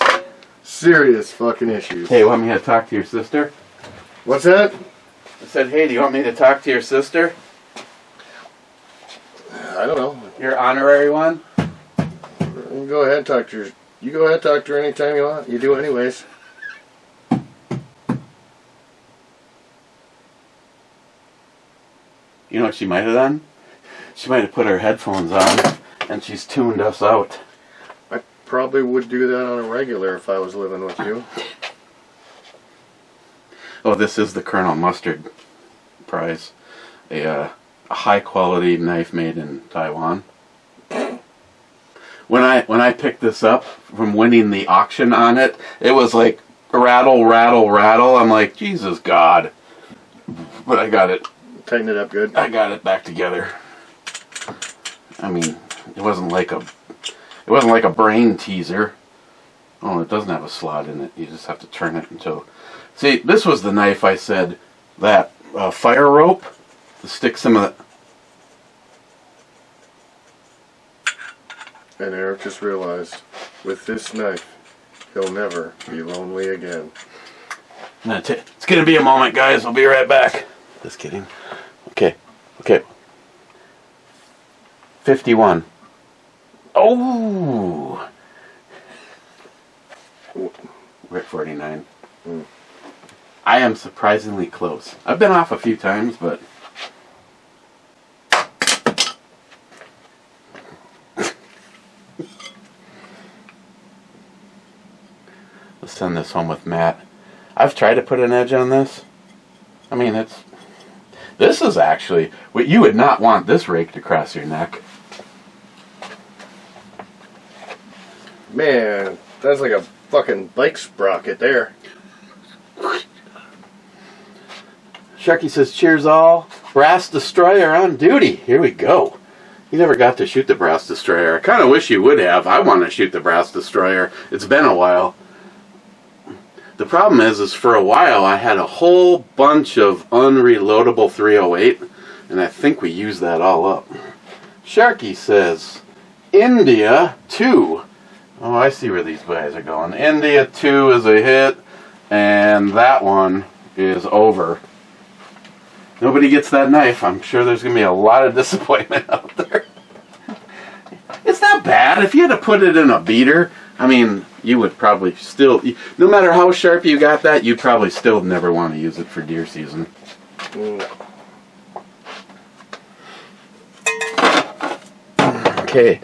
fucking issues. Hey, want me to talk to your sister? What's that? I said, hey, do you want me to talk to your sister? I don't know. Your honorary one? You go ahead and talk to her. You go ahead and talk to her anytime you want. You do anyways. You know what she might have done? She might have put her headphones on and she's tuned us out. probably would do that on a regular if I was living with you. Oh, this is the Colonel Mustard prize. A high quality knife made in Taiwan. When I picked this up from winning the auction on it, it was like rattle, rattle, rattle. I'm like, Jesus God. But I got it. Tighten it up good. I got it back together. I mean, it wasn't like a brain teaser. Oh, it doesn't have a slot in it. You just have to turn it until. See, this was the knife I said that fire rope to stick some of the. And Eric just realized, with this knife, he'll never be lonely again. It's gonna be a moment, guys. I'll be right back. Just kidding. Okay. 51. Oh! We're at 49. I am surprisingly close. I've been off a few times, but... Let's send this home with Matt. I've tried to put an edge on this. I mean, this is actually... You would not want this raked across your neck. Man, that's like a fucking bike sprocket there. Sharky says, cheers all. Brass Destroyer on duty. Here we go. You never got to shoot the Brass Destroyer. I kind of wish you would have. I want to shoot the Brass Destroyer. It's been a while. The problem is for a while I had a whole bunch of unreloadable 308, and I think we used that all up. Sharky says, India 2. Oh, I see where these guys are going. India 2 is a hit, and that one is over. Nobody gets that knife. I'm sure there's going to be a lot of disappointment out there. It's not bad. If you had to put it in a beater, I mean, you would probably still, no matter how sharp you got that, you'd probably still never want to use it for deer season. No. Okay.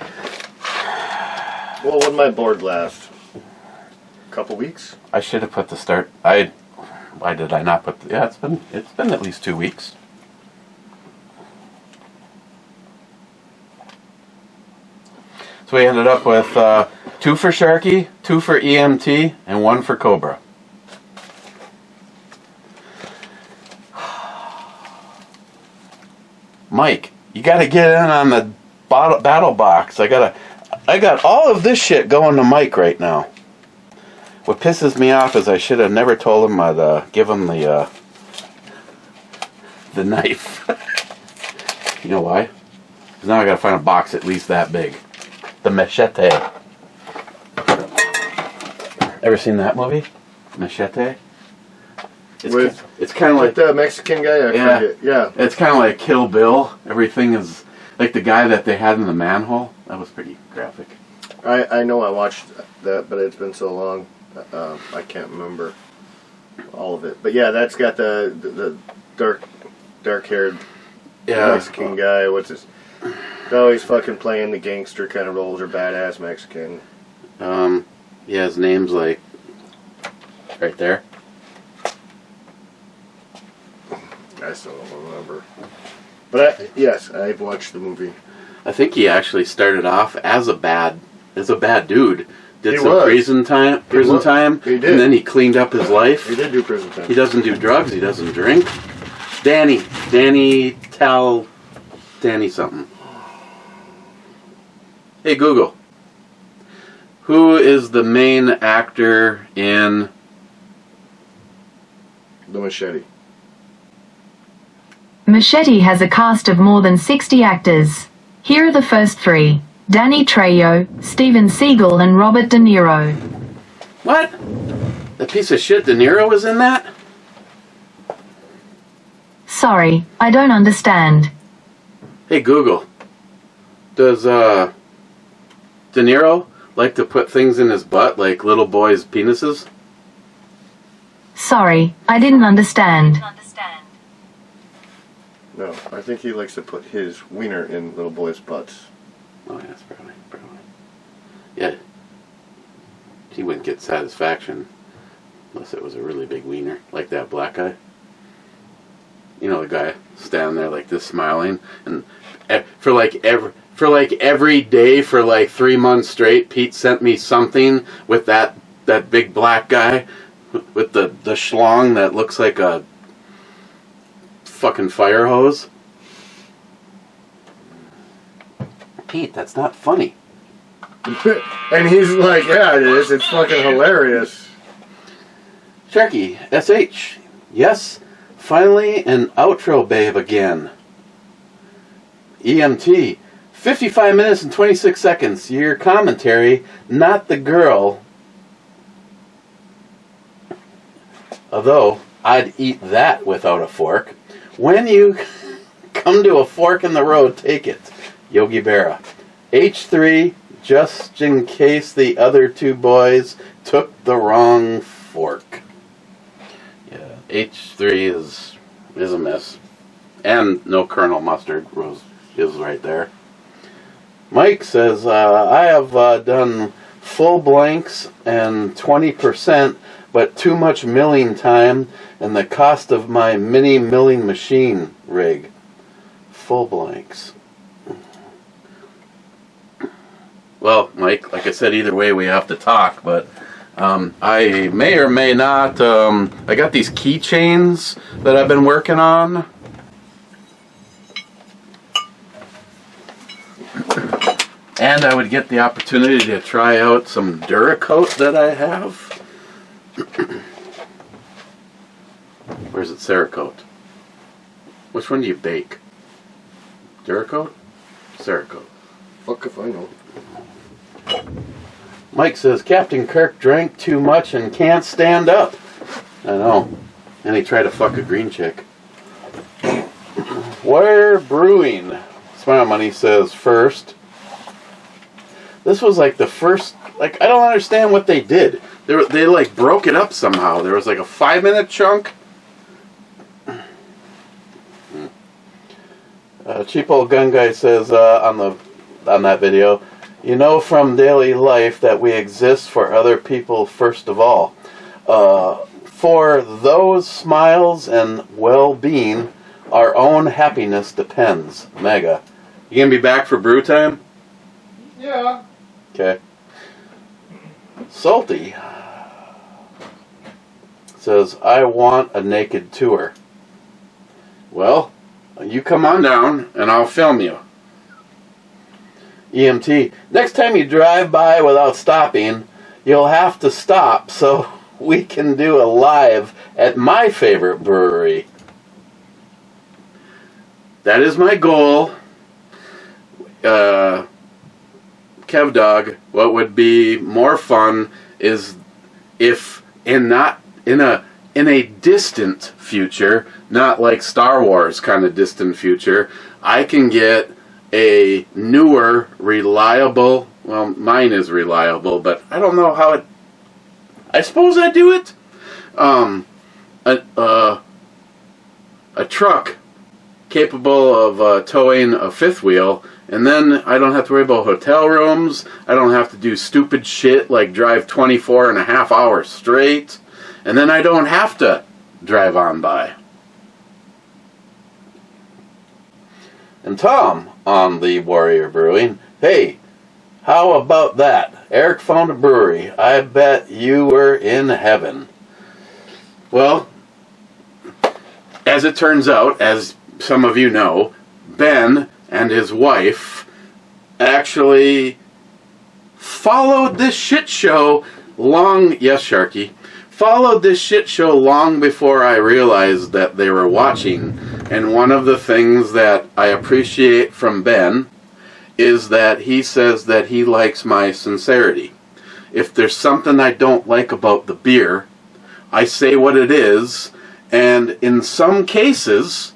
Well, when my board last? A couple weeks? I should have put the start. Why did I not put the... Yeah, it's been at least 2 weeks. So we ended up with 2 for Sharky, 2 for EMT, and 1 for Cobra. Mike, you got to get in on the battle box. I got all of this shit going to Mike right now. What pisses me off is I should have never told him I'd give him the knife. You know why? Because now I got to find a box at least that big. The Machete. Ever seen that movie? Machete? It's kind of like the Mexican guy. I forget. Yeah. It's kind of like Kill Bill. Everything is like the guy that they had in the manhole. That was pretty graphic. I know I watched that, but it's been so long. I can't remember all of it. But yeah, that's got the dark-haired Mexican guy. What's his... Oh, he's fucking playing the gangster kind of roles or badass Mexican. Yeah, his name's like right there. I still don't remember. But yes, I've watched the movie. I think he actually started off as a bad dude. Did He some was. prison time. He did. And then he cleaned up his life. He did do prison time. He doesn't do drugs. He doesn't drink. Danny something. Hey Google, who is the main actor in The Machete? Machete has a cast of more than 60 actors. Here are the first 3. Danny Trejo, Steven Seagal, and Robert De Niro. what? That piece of shit De Niro was in that? Sorry, I don't understand. Hey Google, does De Niro like to put things in his butt like little boys' penises? Sorry, I didn't understand. No, I think he likes to put his wiener in little boys' butts. Oh, yes, probably. Yeah. he wouldn't get satisfaction unless it was a really big wiener, like that black guy. You know, the guy standing there like this, smiling, and for like every day for like 3 months straight, Pete sent me something with that big black guy with the schlong that looks like a fucking fire hose. Pete, that's not funny. And he's like, yeah, it is. It's fucking hilarious. Sharky, SH. Yes, finally an outro babe again. EMT. 55 minutes and 26 seconds. Your commentary, not the girl. Although, I'd eat that without a fork. When you come to a fork in the road, take it. Yogi Berra. H3, just in case the other two boys took the wrong fork. Yeah, H3 is a miss. And no Colonel Mustard is right there. Mike says, I have done full blanks and 20%, but too much milling time and the cost of my mini milling machine rig. Full blanks. Well, Mike, like I said, either way we have to talk, but I may or may not, I got these keychains that I've been working on. And I would get the opportunity to try out some Duracoat that I have. Where's it, Cerakote? Which one do you bake? Duracoat? Cerakote. Fuck if I know. Mike says, Captain Kirk drank too much and can't stand up. I know. And he tried to fuck a green chick. We're brewing. Smile Money says, first. This was like the first, like, I don't understand what they did. They like broke it up somehow. There was like a 5-minute chunk. Cheap Old Gun Guy says on that video, you know from daily life that we exist for other people first of all. For those smiles and well-being, our own happiness depends. Mega. You gonna be back for brew time? Yeah. Okay. Salty says, I want a naked tour. Well, you come on down and I'll film you. EMT, next time you drive by without stopping, you'll have to stop so we can do a live at my favorite brewery. That is my goal. Kev Dog, what would be more fun is if in a distant future, not like Star Wars kind of distant future, I can get a newer, reliable, well, mine is reliable, but I don't know how it, I suppose I do it, a truck capable of towing a fifth wheel, and then I don't have to worry about hotel rooms, I don't have to do stupid shit like drive 24.5 hours straight, and then I don't have to drive on by. And Tom on the Warrior Brewing, hey, how about that? Eric found a brewery. I bet you were in heaven. Well, as it turns out, as some of you know, Ben and his wife actually followed this shit show followed this shit show long before I realized that they were watching. And one of the things that I appreciate from Ben is that he says that he likes my sincerity. If there's something I don't like about the beer, I say what it is, and in some cases,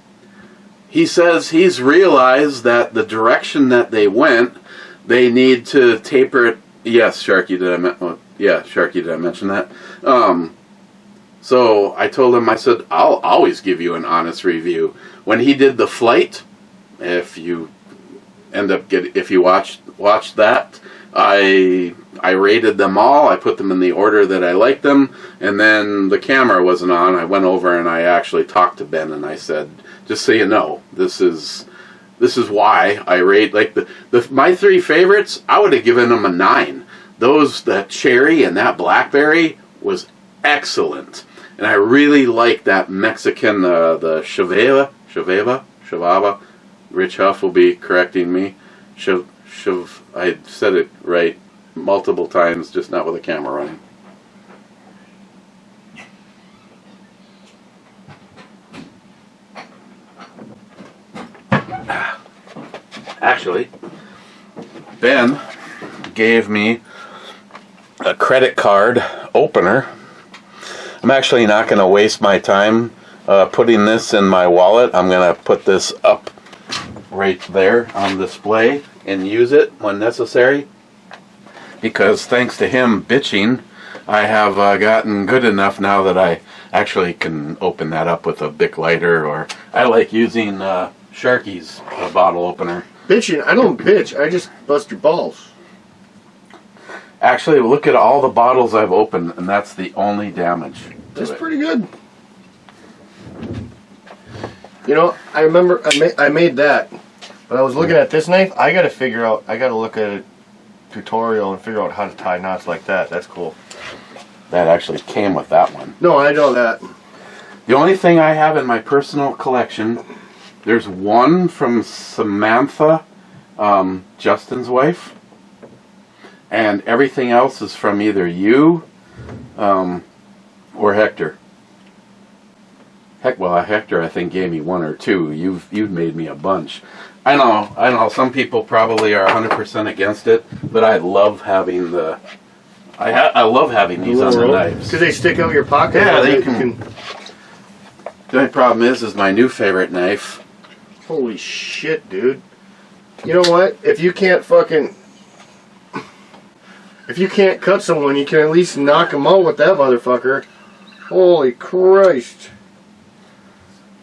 he says he's realized that the direction that they went, they need to taper it. Yes, Sharky, did I mention that? So I told him, I said, I'll always give you an honest review. When he did the flight, if you watched that, I rated them all. I put them in the order that I liked them, and then the camera wasn't on. I went over and I actually talked to Ben, and I said, just so you know, this is why I rate, like, my 3 favorites, I would have given them a 9. That cherry and that blackberry was excellent. And I really like that Mexican, the Chavava. Rich Huff will be correcting me. I said it right multiple times, just not with the camera running. Actually, Ben gave me a credit card opener. I'm actually not going to waste my time putting this in my wallet. I'm going to put this up right there on display and use it when necessary, because thanks to him bitching, I have gotten good enough now that I actually can open that up with a Bic lighter, or I like using Sharky's bottle opener. Bitching? I don't bitch. I just bust your balls. Actually, look at all the bottles I've opened, and that's the only damage. That's pretty good. You know, I remember I made that, but I was looking at this knife. I got to look at a tutorial and figure out how to tie knots like that. That's cool. That actually came with that one. No, I know that. The only thing I have in my personal collection, there's one from Samantha, Justin's wife, and everything else is from either you or Hector. Hector I think gave me 1 or 2. You've made me a bunch. I know. Some people probably are 100% against it, but I love having I love having these on the knives. Because they stick out your pocket. Yeah, they can. The only problem is my new favorite knife. Holy shit, dude! You know what? If you can't cut someone, you can at least knock them out with that motherfucker. Holy Christ.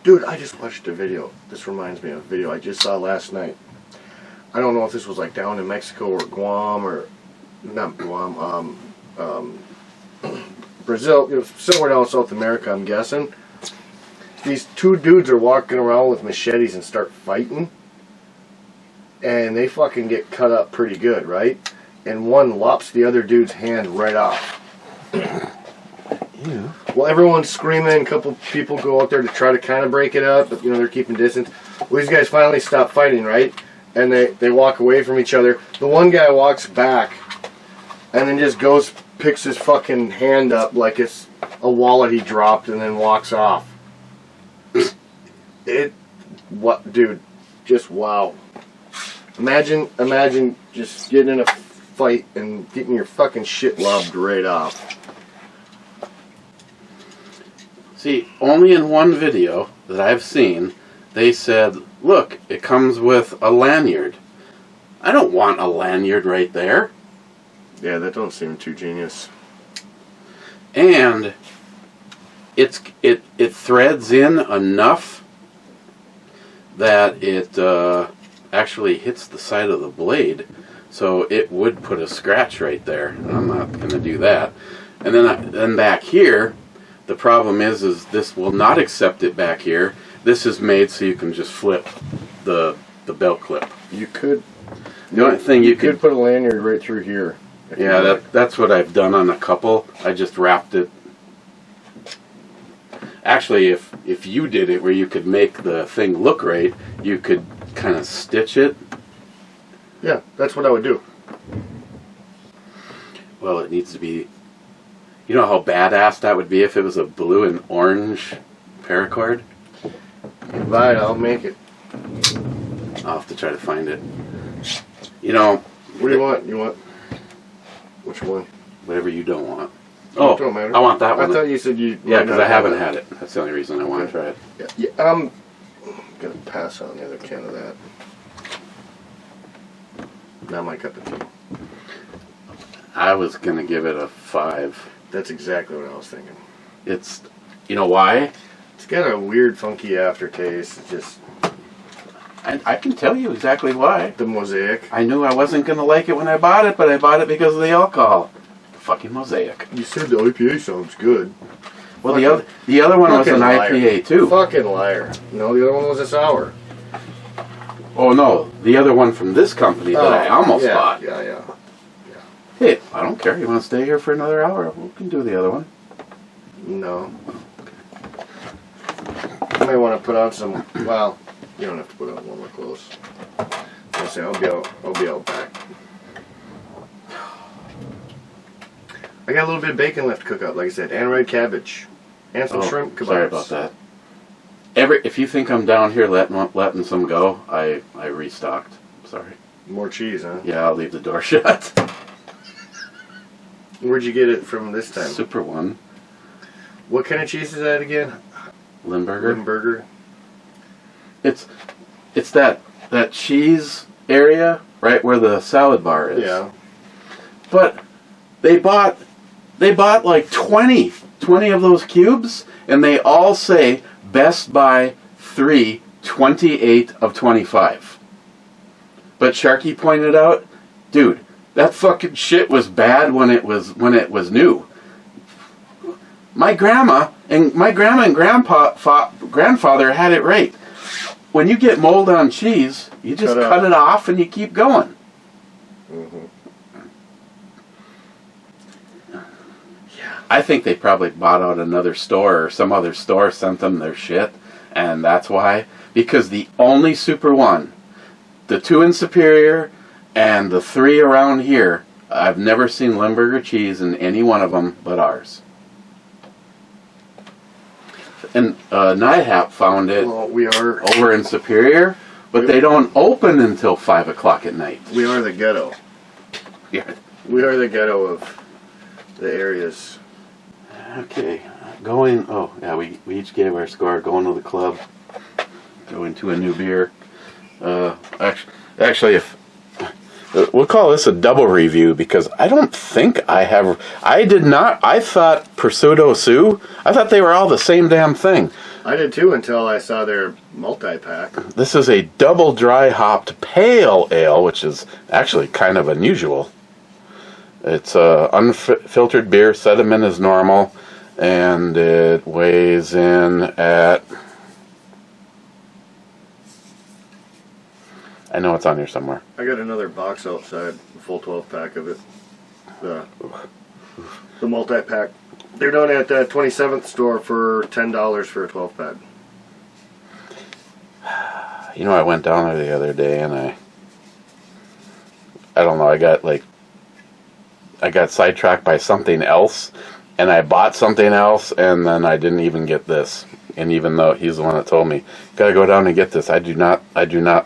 Dude, I just watched a video. This reminds me of a video I just saw last night. I don't know if this was like down in Mexico or Guam or not Guam, Brazil, somewhere down in South America, I'm guessing. These 2 dudes are walking around with machetes and start fighting, and they fucking get cut up pretty good, right? And one lops the other dude's hand right off. Ew. Well, everyone's screaming. A couple people go out there to try to kind of break it up, but they're keeping distance. Well, these guys finally stop fighting, right? And they walk away from each other. The one guy walks back and then just picks his fucking hand up like it's a wallet he dropped, and then walks off. Dude, just wow. Imagine just getting in a fight and getting your fucking shit lobbed right off. See, only in one video that I've seen, they said, look, it comes with a lanyard. I don't want a lanyard right there. Yeah, that don't seem too genius. And it threads in enough that it actually hits the side of the blade, so it would put a scratch right there. And I'm not going to do that. And then back here, the problem is this will not accept it back here. This is made so you can just flip the belt clip. You could. The only thing you could put a lanyard right through here. Yeah, that's what I've done on a couple. I just wrapped it. Actually, if you did it where you could make the thing look right, you could kind of stitch it. Yeah, that's what I would do. Well, it needs to be. You know how badass that would be if it was a blue and orange paracord? Right, I'll make it. I'll have to try to find it. You know. What do you want? You want which one? Whatever you don't want. Oh, don't matter. I want that one. I thought you said you. Yeah, because I haven't had it. That's the only reason I want to try it. Yeah, I'm gonna pass on the other can of that. Not my cup of tea. I was gonna give it a 5. That's exactly what I was thinking. It's, you know why? It's got a weird, funky aftertaste. It's just. I can tell you exactly why. The Mosaic. I knew I wasn't going to like it when I bought it, but I bought it because of the alcohol. The fucking Mosaic. You said the IPA sounds good. Well, the other one was an liar. IPA too. Fucking liar. No, the other one was a sour. Oh no, the other one from this company that I almost bought. Yeah. Hey, I don't care. You want to stay here for another hour? We can do the other one. No. You may want to put on some. Well, you don't have to put on one. We're close. I'll say I'll be out back. I got a little bit of bacon left to cook up, like I said, and red cabbage, and some shrimp kebabs. Sorry about that. If you think I'm down here letting some go, I restocked. Sorry. More cheese, huh? Yeah, I'll leave the door shut. Where'd you get it from this time? Super One. What kind of cheese is that again? Limburger. Limburger. It's that cheese area right where the salad bar is. Yeah. But they bought like 20 of those cubes, and they all say Best Buy 3, 28 of 25. But Sharky pointed out, dude, that fucking shit was bad when it was new. My grandma and grandfather had it right. When you get mold on cheese, you just cut it off and you keep going. Mm-hmm. I think they probably bought out another store, or some other store sent them their shit, and that's why. Because the only Super One, the 2 in Superior, and the 3 around here, I've never seen Limburger cheese in any one of them but ours. And NIHAP found it over in Superior, but they don't open until 5 o'clock at night. We are the ghetto. Yeah. We are the ghetto of the areas. Okay, going. Oh, yeah, we each gave our score. Going to the club. Going to a new beer. Actually, if we'll call this a double review because I don't think I have. I did not. I thought Pursuito Sioux. I thought they were all the same damn thing. I did too until I saw their multi-pack. This is a double dry hopped pale ale, which is actually kind of unusual. It's unfiltered beer. Sediment is normal, and it weighs in at. I know it's on here somewhere. I got another box outside, a full 12-pack of it. The multi-pack. They're doing it at the 27th store for $10 for a 12-pack. You know, I went down there the other day, and I don't know. I got sidetracked by something else, and I bought something else, and then I didn't even get this. And even though he's the one that told me, gotta go down and get this, I do not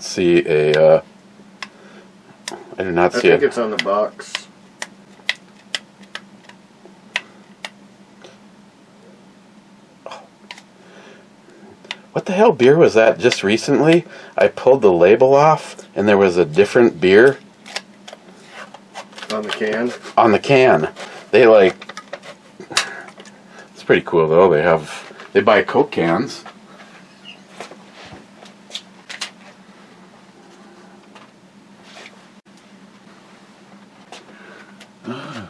see a. I do not see it. I think it's on the box. What the hell beer was that just recently? I pulled the label off, and there was a different beer. On the can? On the can. They it's pretty cool though. They buy Coke cans. I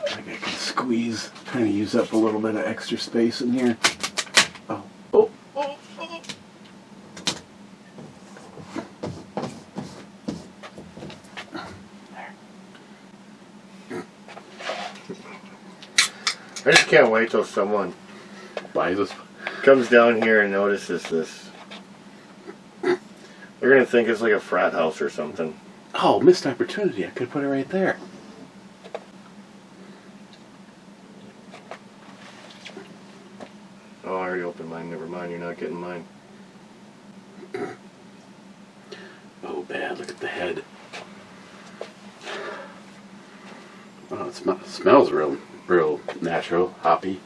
think I can squeeze. Trying to use up a little bit of extra space in here. Oh. I just can't wait till someone Buys us. comes down here and notices this. They're gonna think it's like a frat house or something. Oh, missed opportunity. I could put it right there. Oh, I already opened mine. Never mind. You're not getting mine. Oh, bad. Look at the head. Oh, it smells real natural, hoppy.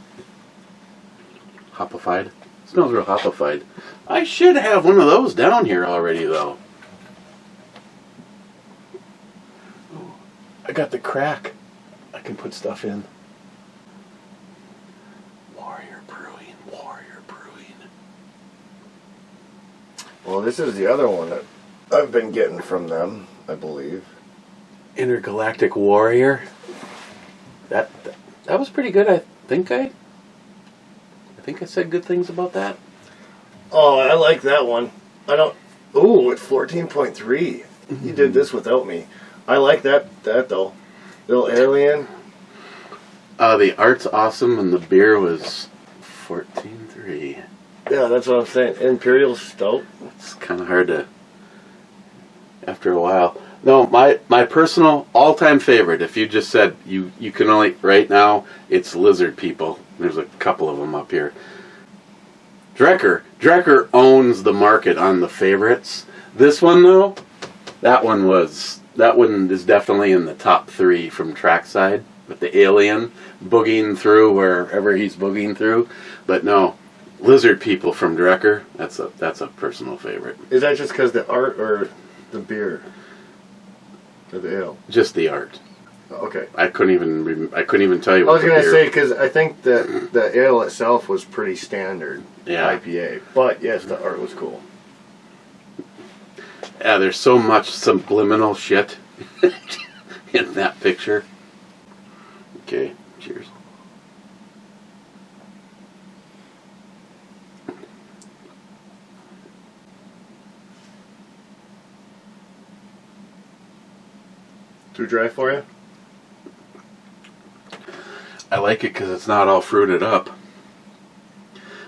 Hoppified. Smells real hoppified. I should have one of those down here already, though. Oh, I got the crack. I can put stuff in. Warrior Brewing. Oh, Well, this is the other one that I've been getting from them, I believe. Intergalactic Warrior. That was pretty good. I think I said good things about that. Oh, I like that one. I don't. Ooh, it's 14.3. You did this without me. I like that though. Little alien. The art's awesome, and the beer was 14.3. Yeah, that's what I'm saying. Imperial Stout. It's kind of hard to. After a while. No, my personal all-time favorite, if you just said you can only, right now, it's Lizard People. There's a couple of them up here. Drecker owns the market on the favorites. This one, though, that one is definitely in the top 3 from trackside, with the alien boogieing through wherever he's boogieing through. But no, Lizard People from Drecker, that's a personal favorite. Is that just because the art or the beer? Or the ale? Just the art. Okay. I couldn't even tell you I what was the going to beer- say, because I think that the ale itself was pretty standard Yeah. IPA. But yes, the art was cool. Yeah, there's so much subliminal shit in that picture. Okay, cheers. Too dry for you? I like it because it's not all fruited up.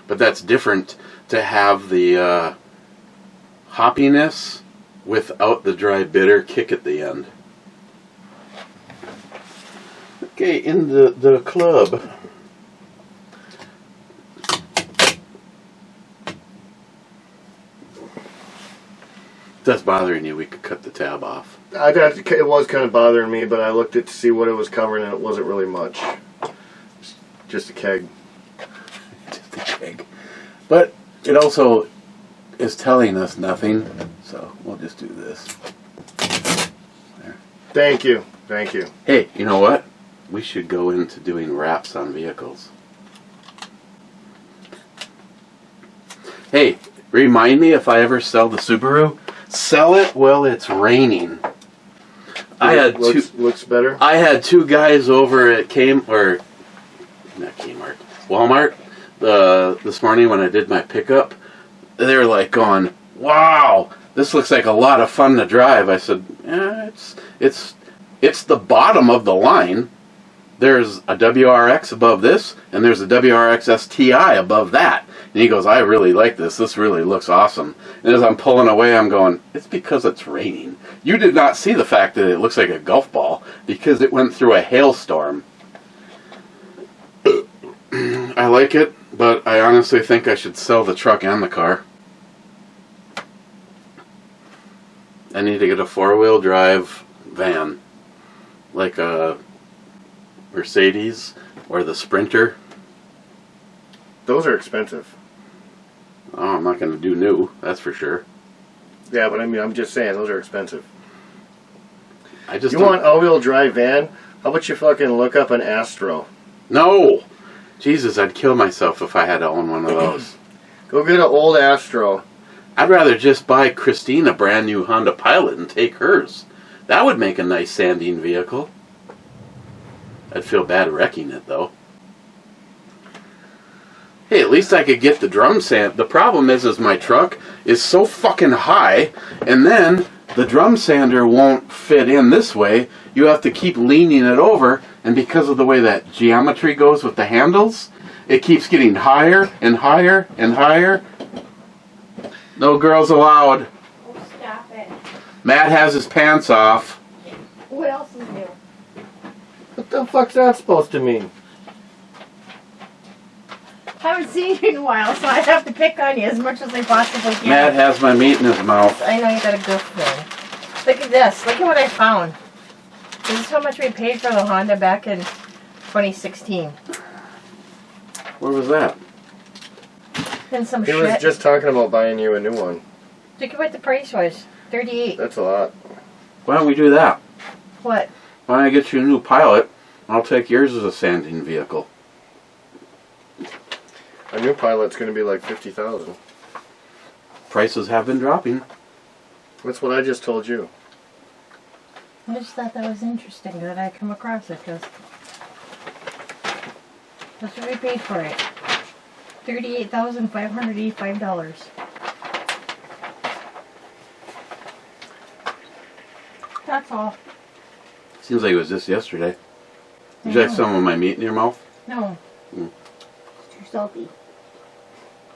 But that's different to have the hoppiness without the dry bitter kick at the end. Okay, in the club. If that's bothering you, we could cut the tab off. It was kind of bothering me, but I looked at to see what it was covering, and it wasn't really much. Just a keg. Just a keg. But it also is telling us nothing, so we'll just do this. There. Thank you. Thank you. Hey, you know what? We should go into doing wraps on vehicles. Hey, remind me if I ever sell the Subaru, sell it while it's raining. Looks better. I had 2 guys over at Walmart this morning when I did my pickup. They were like going, "Wow, this looks like a lot of fun to drive." I said, "Yeah, it's the bottom of the line. There's a WRX above this, and there's a WRX STI above that." And he goes, "I really like this. This really looks awesome." And as I'm pulling away, I'm going, "It's because it's raining. You did not see the fact that it looks like a golf ball because it went through a hailstorm." I like it, but I honestly think I should sell the truck and the car. I need to get a 4-wheel drive van, like a Mercedes or the Sprinter. Those are expensive. Oh, I'm not going to do new, that's for sure. Yeah, but I mean, I'm just saying, those are expensive. I just You don't- want all-wheel drive van? How about you fucking look up an Astro? No! Jesus, I'd kill myself if I had to own one of those. Go get an old Astro. I'd rather just buy Christine a brand new Honda Pilot and take hers. That would make a nice sanding vehicle. I'd feel bad wrecking it, though. Hey, at least I could get the drum sand. The problem is my truck is so fucking high, and then the drum sander won't fit in this way. You have to keep leaning it over, and because of the way that geometry goes with the handles, it keeps getting higher and higher and higher. No girls allowed. Oh, stop it. Matt has his pants off. What else is new? What the fuck's that supposed to mean? Haven't seen you in a while, so I have to pick on you as much as I possibly can. Matt has my meat in his mouth. I know you got a good thing. Look at this. Look at what I found. This is how much we paid for the Honda back in 2016. Where was that? And some He shit. was just talking about buying you a new one. Look at what the price was. $38. That's a lot. Why don't we do that? What? Why don't I get you a new Pilot? I'll take yours as a sanding vehicle. A new Pilot's going to be like $50,000. prices have been dropping. That's what I just told you. I just thought that was interesting that I come across it because that's what we paid for it. $38,585. That's all. Seems like it was just yesterday. Did you have some of my meat in your mouth? No. Mm. You're salty.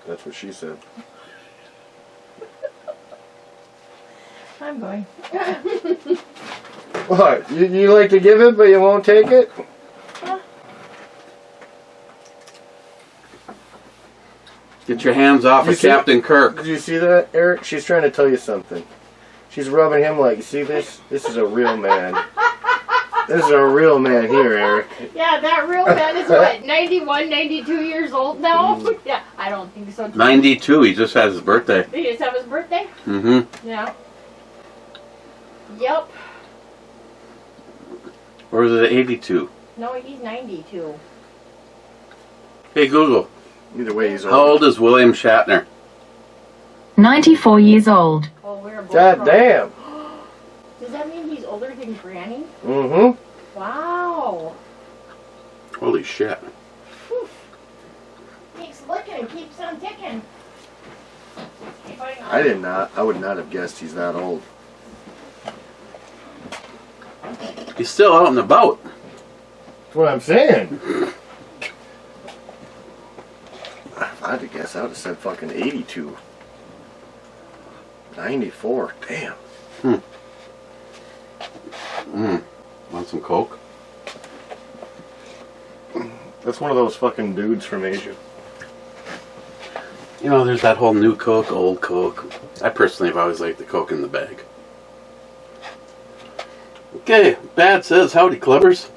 That's what she said. I'm going. What? You like to give it, but you won't take it? Get your hands off You of see- Captain Kirk. Did you see that, Eric? She's trying to tell you something. She's rubbing him like, you see this? This is a real man. This is a real man here, Eric. Yeah, that real man is what, 91, 92 years old now? Yeah, I don't think so. 92, he just had his birthday. Did he just have his birthday? Mm-hmm. Yeah. Yep. Or is it 82? No, he's 92. Hey, Google. Either way, he's How old is William Shatner? 94 years old. Oh, we're both God wrong. damn. Does that mean he's older than Granny? Mm-hmm. Wow. Holy shit. Keeps looking and keeps on ticking. I would not have guessed he's that old. He's still out and about. That's what I'm saying. If I had to guess, I would have said fucking 82. 94. Damn. Want some Coke? That's one of those fucking dudes from Asia. You know, there's that whole new Coke, old Coke. I personally have always liked the Coke in the bag. Okay, Bad says, howdy, clubbers.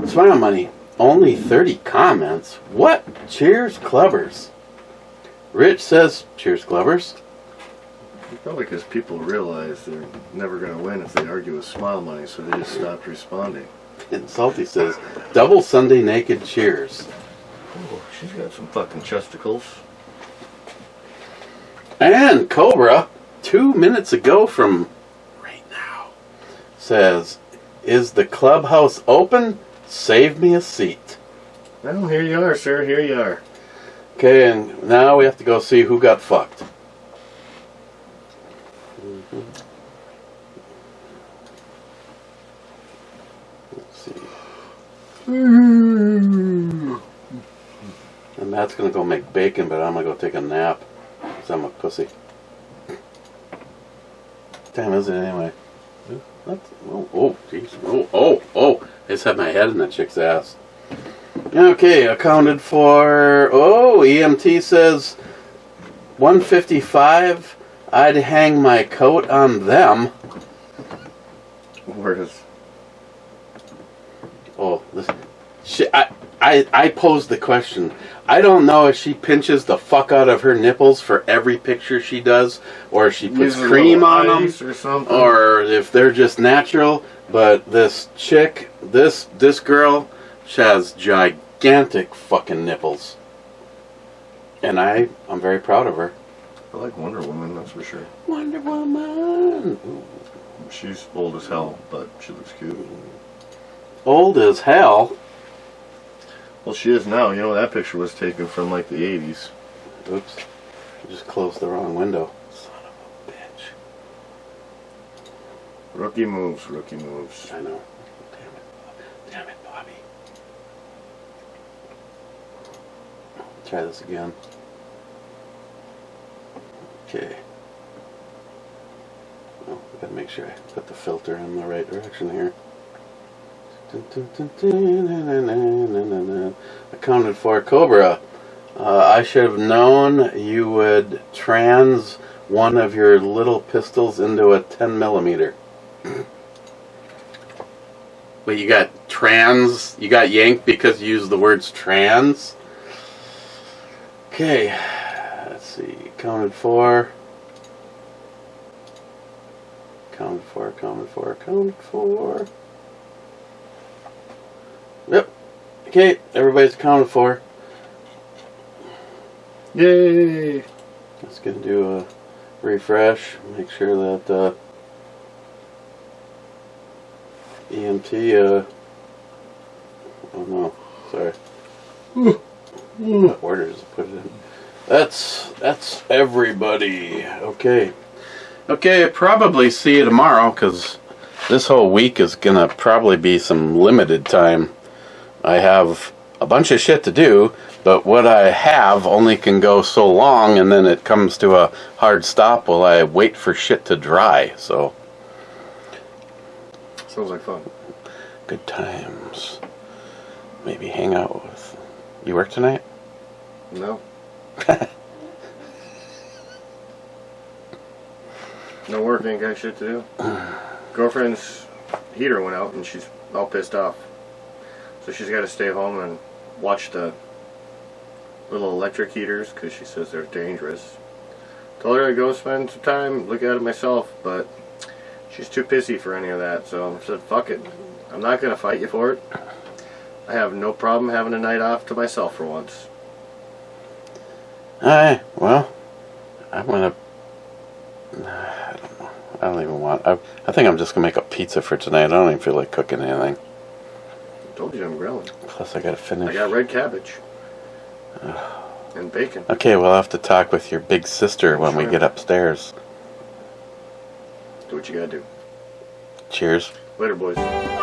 Smile money. Only 30 comments? What? Cheers, clubbers. Rich says, cheers, clubbers. Probably because people realize they're never going to win if they argue with Smile Money, so they just stopped responding. And Salty says, double Sunday naked cheers. Oh, she's got some fucking chesticles. And Cobra, 2 minutes ago from right now, says, is the clubhouse open? Save me a seat. Well, here you are, sir. Here you are. Okay, and now we have to go see who got fucked. Let's see. And Matt's gonna go make bacon, but I'm gonna go take a nap. Because I'm a pussy. Time is it anyway? Oh, jeez. Oh. I just had my head in that chick's ass. Okay, accounted for. Oh, EMT says 155. I'd hang my coat on them. Whereas, Oh, I posed the question. I don't know if she pinches the fuck out of her nipples for every picture she does, or if she puts uses a cream little on them, ice or something. or if they're just natural. But this chick, this girl, she has gigantic fucking nipples, and I'm very proud of her. I like Wonder Woman, that's for sure. Wonder Woman. Ooh. She's old as hell, but she looks cute. Old as hell. Well, she is now. You know, that picture was taken from like the 80s. Oops. I just closed the wrong window. Son of a bitch. Rookie moves, rookie moves. I know. Damn it, Bobby. Try this again. Okay. Oh, I gotta make sure I put the filter in the right direction here. Accounted for. Cobra. I should have known you would trans one of your little pistols into a 10mm. Wait, you got trans? You got yanked because you used the words trans? Okay. Let's see. Accounted for. Yep. Okay, everybody's accounted for. Yay! Just gonna do a refresh. Make sure that EMT. Oh no, sorry. What order does it put it in? That's everybody. Okay. Okay, probably see you tomorrow, because this whole week is gonna probably be some limited time. I have a bunch of shit to do, but what I have only can go so long, and then it comes to a hard stop while I wait for shit to dry. So Sounds like fun. good times. Maybe hang out with. You work tonight? No. No work, ain't got shit to do. Girlfriend's heater went out and she's all pissed off. So she's got to stay home and watch the little electric heaters because she says they're dangerous. Told her to go spend some time, look at it myself, but she's too pissy for any of that. So I said, fuck it. I'm not going to fight you for it. I have no problem having a night off to myself for once. Alright, well, I'm gonna. I don't know. I don't even want. I think I'm just gonna make a pizza for tonight. I don't even feel like cooking anything. I told you I'm grilling. Plus, I gotta finish. I got red cabbage. And bacon. Okay, we'll have to talk with your big sister when we Sure. get upstairs. Do what you gotta do. Cheers. Later, boys.